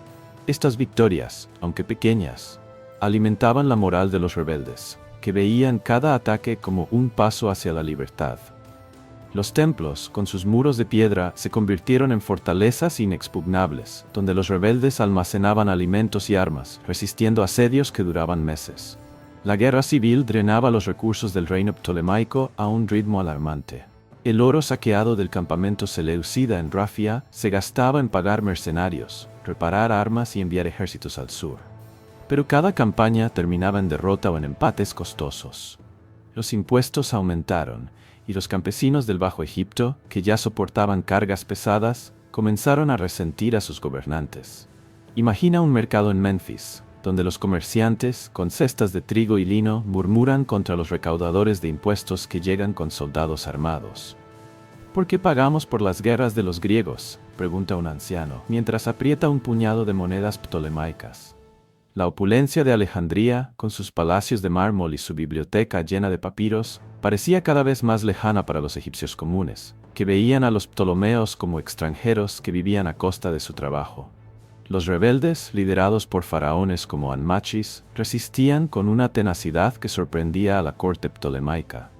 Estas victorias, aunque pequeñas, alimentaban la moral de los rebeldes, que veían cada ataque como un paso hacia la libertad. Los templos, con sus muros de piedra, se convirtieron en fortalezas inexpugnables, donde los rebeldes almacenaban alimentos y armas, resistiendo asedios que duraban meses. La guerra civil drenaba los recursos del reino ptolemaico a un ritmo alarmante. El oro saqueado del campamento seleucida en Rafia se gastaba en pagar mercenarios, reparar armas y enviar ejércitos al sur. Pero cada campaña terminaba en derrota o en empates costosos. Los impuestos aumentaron, y los campesinos del Bajo Egipto, que ya soportaban cargas pesadas, comenzaron a resentir a sus gobernantes. Imagina un mercado en Menfis, donde los comerciantes, con cestas de trigo y lino, murmuran contra los recaudadores de impuestos que llegan con soldados armados. ¿Por qué pagamos por las guerras de los griegos?, pregunta un anciano, mientras aprieta un puñado de monedas ptolemaicas. La opulencia de Alejandría, con sus palacios de mármol y su biblioteca llena de papiros, parecía cada vez más lejana para los egipcios comunes, que veían a los ptolomeos como extranjeros que vivían a costa de su trabajo. Los rebeldes, liderados por faraones como Anmachis, resistían con una tenacidad que sorprendía a la corte ptolemaica.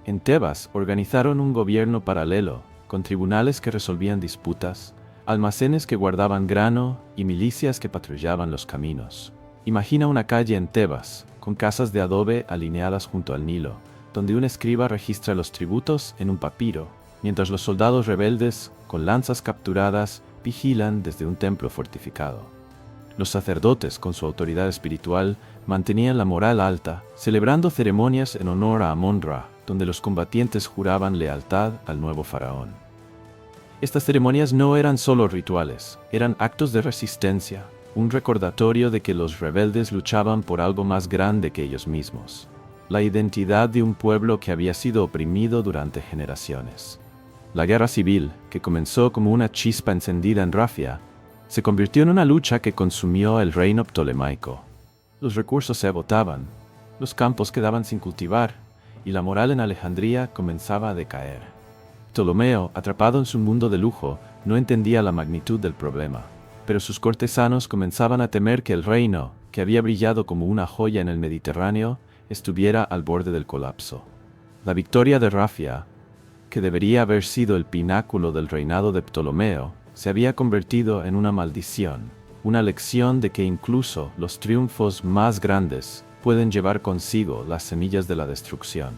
En Tebas organizaron un gobierno paralelo, con tribunales que resolvían disputas, almacenes que guardaban grano y milicias que patrullaban los caminos. Imagina una calle en Tebas, con casas de adobe alineadas junto al Nilo, donde un escriba registra los tributos en un papiro, mientras los soldados rebeldes, con lanzas capturadas, vigilan desde un templo fortificado. Los sacerdotes, con su autoridad espiritual, mantenían la moral alta, celebrando ceremonias en honor a Amon-Ra, donde los combatientes juraban lealtad al nuevo faraón. Estas ceremonias no eran solo rituales, eran actos de resistencia, un recordatorio de que los rebeldes luchaban por algo más grande que ellos mismos, la identidad de un pueblo que había sido oprimido durante generaciones. La guerra civil, que comenzó como una chispa encendida en Rafia, se convirtió en una lucha que consumió el reino ptolemaico. Los recursos se agotaban, los campos quedaban sin cultivar, y la moral en Alejandría comenzaba a decaer. Ptolomeo, atrapado en su mundo de lujo, no entendía la magnitud del problema, pero sus cortesanos comenzaban a temer que el reino, que había brillado como una joya en el Mediterráneo, estuviera al borde del colapso. La victoria de Rafia, que debería haber sido el pináculo del reinado de Ptolomeo, se había convertido en una maldición, una lección de que incluso los triunfos más grandes pueden llevar consigo las semillas de la destrucción.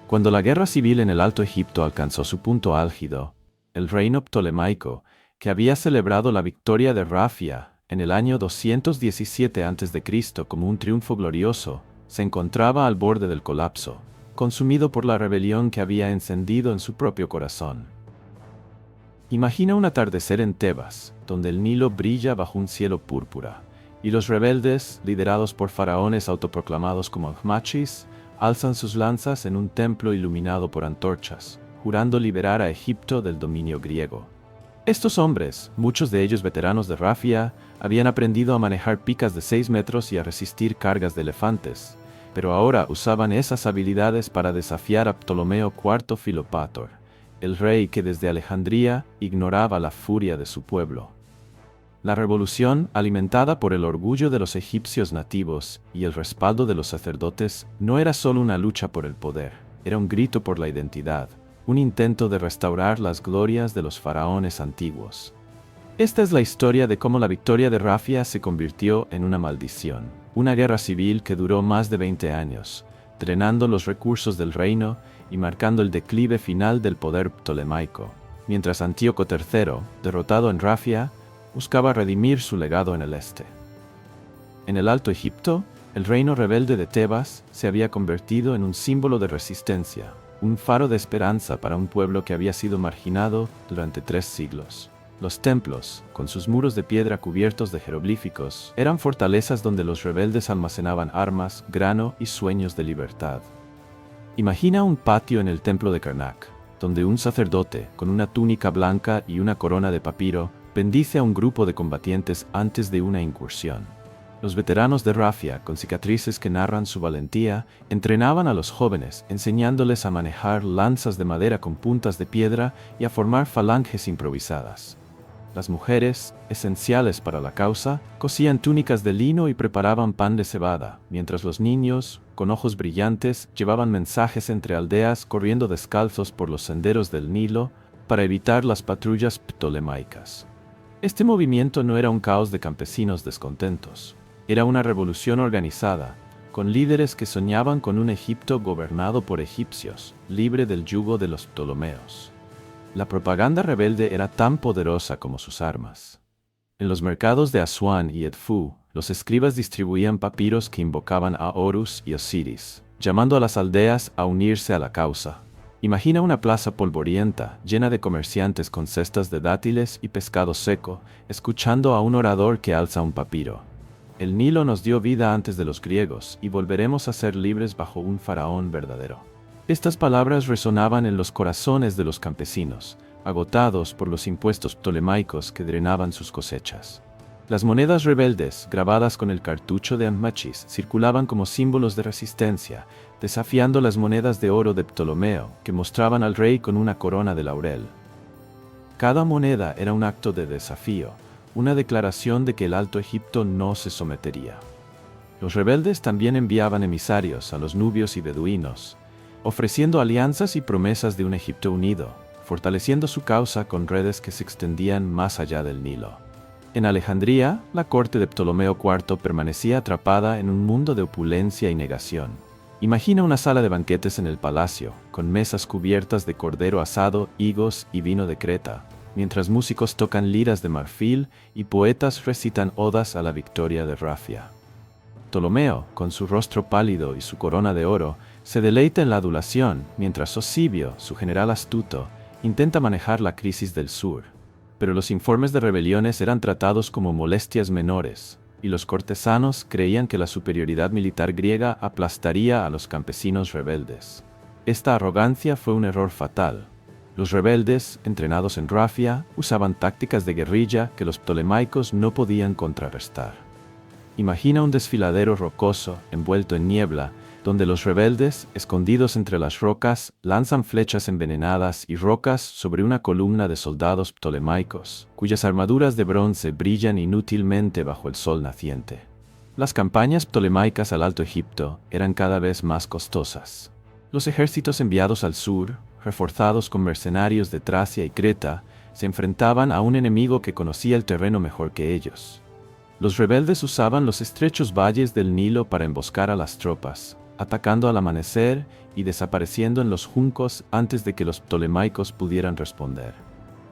Cuando la guerra civil en el Alto Egipto alcanzó su punto álgido, el reino ptolemaico, que había celebrado la victoria de Rafia en el año 217 a.C. como un triunfo glorioso, se encontraba al borde del colapso, consumido por la rebelión que había encendido en su propio corazón. Imagina un atardecer en Tebas, donde el Nilo brilla bajo un cielo púrpura, y los rebeldes, liderados por faraones autoproclamados como Ahmachis, alzan sus lanzas en un templo iluminado por antorchas, jurando liberar a Egipto del dominio griego. Estos hombres, muchos de ellos veteranos de Rafia, habían aprendido a manejar picas de 6 metros y a resistir cargas de elefantes, pero ahora usaban esas habilidades para desafiar a Ptolomeo IV Filopator, el rey que desde Alejandría ignoraba la furia de su pueblo. La revolución, alimentada por el orgullo de los egipcios nativos y el respaldo de los sacerdotes, no era solo una lucha por el poder, era un grito por la identidad, un intento de restaurar las glorias de los faraones antiguos. Esta es la historia de cómo la victoria de Rafia se convirtió en una maldición, una guerra civil que duró más de 20 años, drenando los recursos del reino y marcando el declive final del poder ptolemaico, mientras Antíoco III, derrotado en Rafia, buscaba redimir su legado en el este. En el Alto Egipto, el reino rebelde de Tebas se había convertido en un símbolo de resistencia, un faro de esperanza para un pueblo que había sido marginado durante 3 siglos. Los templos, con sus muros de piedra cubiertos de jeroglíficos, eran fortalezas donde los rebeldes almacenaban armas, grano y sueños de libertad. Imagina un patio en el templo de Karnak, donde un sacerdote, con una túnica blanca y una corona de papiro, bendice a un grupo de combatientes antes de una incursión. Los veteranos de Rafia, con cicatrices que narran su valentía, entrenaban a los jóvenes, enseñándoles a manejar lanzas de madera con puntas de piedra y a formar falanges improvisadas. Las mujeres, esenciales para la causa, cosían túnicas de lino y preparaban pan de cebada, mientras los niños, con ojos brillantes, llevaban mensajes entre aldeas corriendo descalzos por los senderos del Nilo para evitar las patrullas ptolemaicas. Este movimiento no era un caos de campesinos descontentos. Era una revolución organizada, con líderes que soñaban con un Egipto gobernado por egipcios, libre del yugo de los ptolomeos. La propaganda rebelde era tan poderosa como sus armas. En los mercados de Asuán y Edfu, los escribas distribuían papiros que invocaban a Horus y Osiris, llamando a las aldeas a unirse a la causa. Imagina una plaza polvorienta, llena de comerciantes con cestas de dátiles y pescado seco, escuchando a un orador que alza un papiro. El Nilo nos dio vida antes de los griegos, y volveremos a ser libres bajo un faraón verdadero. Estas palabras resonaban en los corazones de los campesinos, agotados por los impuestos ptolemaicos que drenaban sus cosechas. Las monedas rebeldes, grabadas con el cartucho de Ahmachis, circulaban como símbolos de resistencia, desafiando las monedas de oro de Ptolomeo, que mostraban al rey con una corona de laurel. Cada moneda era un acto de desafío, una declaración de que el Alto Egipto no se sometería. Los rebeldes también enviaban emisarios a los nubios y beduinos, ofreciendo alianzas y promesas de un Egipto unido, fortaleciendo su causa con redes que se extendían más allá del Nilo. En Alejandría, la corte de Ptolomeo IV permanecía atrapada en un mundo de opulencia y negación. Imagina una sala de banquetes en el palacio, con mesas cubiertas de cordero asado, higos y vino de Creta, mientras músicos tocan liras de marfil y poetas recitan odas a la victoria de Rafia. Ptolomeo, con su rostro pálido y su corona de oro, se deleita en la adulación, mientras Sosibio, su general astuto, intenta manejar la crisis del sur. Pero los informes de rebeliones eran tratados como molestias menores, y los cortesanos creían que la superioridad militar griega aplastaría a los campesinos rebeldes. Esta arrogancia fue un error fatal. Los rebeldes, entrenados en Rafia, usaban tácticas de guerrilla que los ptolemaicos no podían contrarrestar. Imagina un desfiladero rocoso, envuelto en niebla, donde los rebeldes, escondidos entre las rocas, lanzan flechas envenenadas y rocas sobre una columna de soldados ptolemaicos, cuyas armaduras de bronce brillan inútilmente bajo el sol naciente. Las campañas ptolemaicas al Alto Egipto eran cada vez más costosas. Los ejércitos enviados al sur, reforzados con mercenarios de Tracia y Creta, se enfrentaban a un enemigo que conocía el terreno mejor que ellos. Los rebeldes usaban los estrechos valles del Nilo para emboscar a las tropas, atacando al amanecer y desapareciendo en los juncos antes de que los ptolemaicos pudieran responder.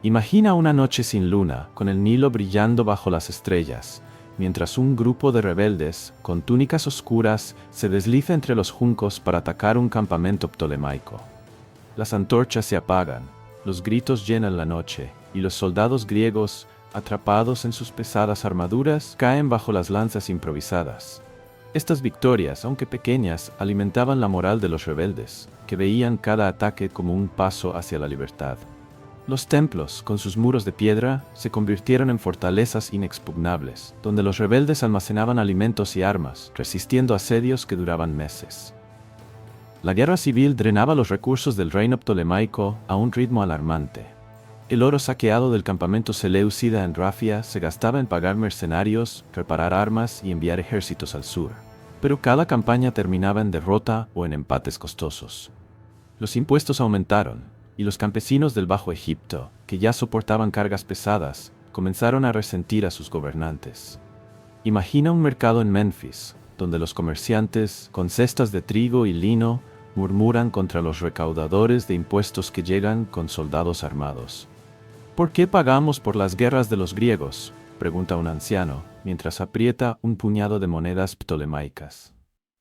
Imagina una noche sin luna, con el Nilo brillando bajo las estrellas, mientras un grupo de rebeldes, con túnicas oscuras, se desliza entre los juncos para atacar un campamento ptolemaico. Las antorchas se apagan, los gritos llenan la noche, y los soldados griegos, atrapados en sus pesadas armaduras, caen bajo las lanzas improvisadas. Estas victorias, aunque pequeñas, alimentaban la moral de los rebeldes, que veían cada ataque como un paso hacia la libertad. Los templos, con sus muros de piedra, se convirtieron en fortalezas inexpugnables, donde los rebeldes almacenaban alimentos y armas, resistiendo asedios que duraban meses. La guerra civil drenaba los recursos del reino ptolemaico a un ritmo alarmante. El oro saqueado del campamento seleucida en Rafia se gastaba en pagar mercenarios, reparar armas y enviar ejércitos al sur. Pero cada campaña terminaba en derrota o en empates costosos. Los impuestos aumentaron, y los campesinos del Bajo Egipto, que ya soportaban cargas pesadas, comenzaron a resentir a sus gobernantes. Imagina un mercado en Menfis, donde los comerciantes, con cestas de trigo y lino, murmuran contra los recaudadores de impuestos que llegan con soldados armados. ¿Por qué pagamos por las guerras de los griegos?, pregunta un anciano, mientras aprieta un puñado de monedas ptolemaicas.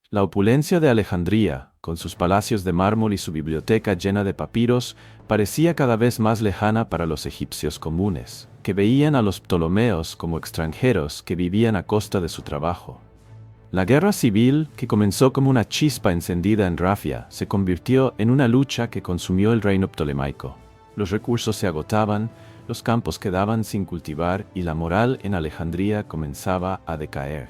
La opulencia de Alejandría, con sus palacios de mármol y su biblioteca llena de papiros, parecía cada vez más lejana para los egipcios comunes, que veían a los ptolomeos como extranjeros que vivían a costa de su trabajo. La guerra civil, que comenzó como una chispa encendida en Rafia, se convirtió en una lucha que consumió el reino ptolemaico. Los recursos se agotaban, los campos quedaban sin cultivar y la moral en Alejandría comenzaba a decaer.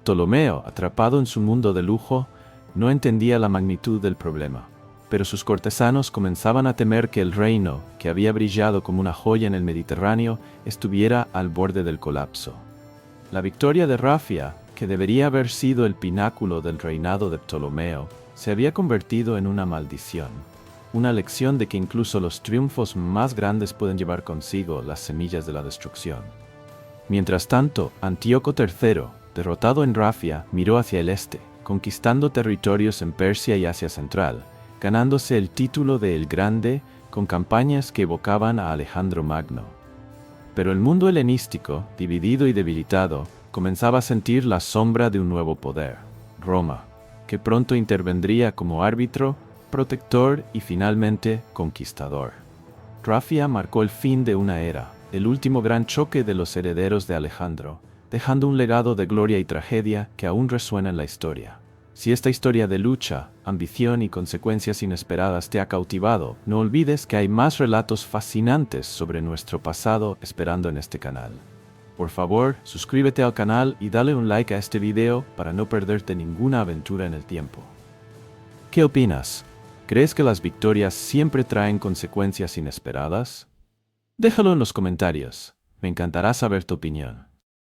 Ptolomeo, atrapado en su mundo de lujo, no entendía la magnitud del problema, pero sus cortesanos comenzaban a temer que el reino, que había brillado como una joya en el Mediterráneo, estuviera al borde del colapso. La victoria de Rafia, que debería haber sido el pináculo del reinado de Ptolomeo, se había convertido en una maldición. Una lección de que incluso los triunfos más grandes pueden llevar consigo las semillas de la destrucción. Mientras tanto, Antíoco III, derrotado en Rafia, miró hacia el este, conquistando territorios en Persia y Asia Central, ganándose el título de El Grande con campañas que evocaban a Alejandro Magno. Pero el mundo helenístico, dividido y debilitado, comenzaba a sentir la sombra de un nuevo poder, Roma, que pronto intervendría como árbitro, protector y finalmente conquistador. Rafia marcó el fin de una era, el último gran choque de los herederos de Alejandro, dejando un legado de gloria y tragedia que aún resuena en la historia. Si esta historia de lucha, ambición y consecuencias inesperadas te ha cautivado, no olvides que hay más relatos fascinantes sobre nuestro pasado esperando en este canal. Por favor, suscríbete al canal y dale un like a este video para no perderte ninguna aventura en el tiempo. ¿Qué opinas? ¿Crees que las victorias siempre traen consecuencias inesperadas? Déjalo en los comentarios. Me encantará saber tu opinión.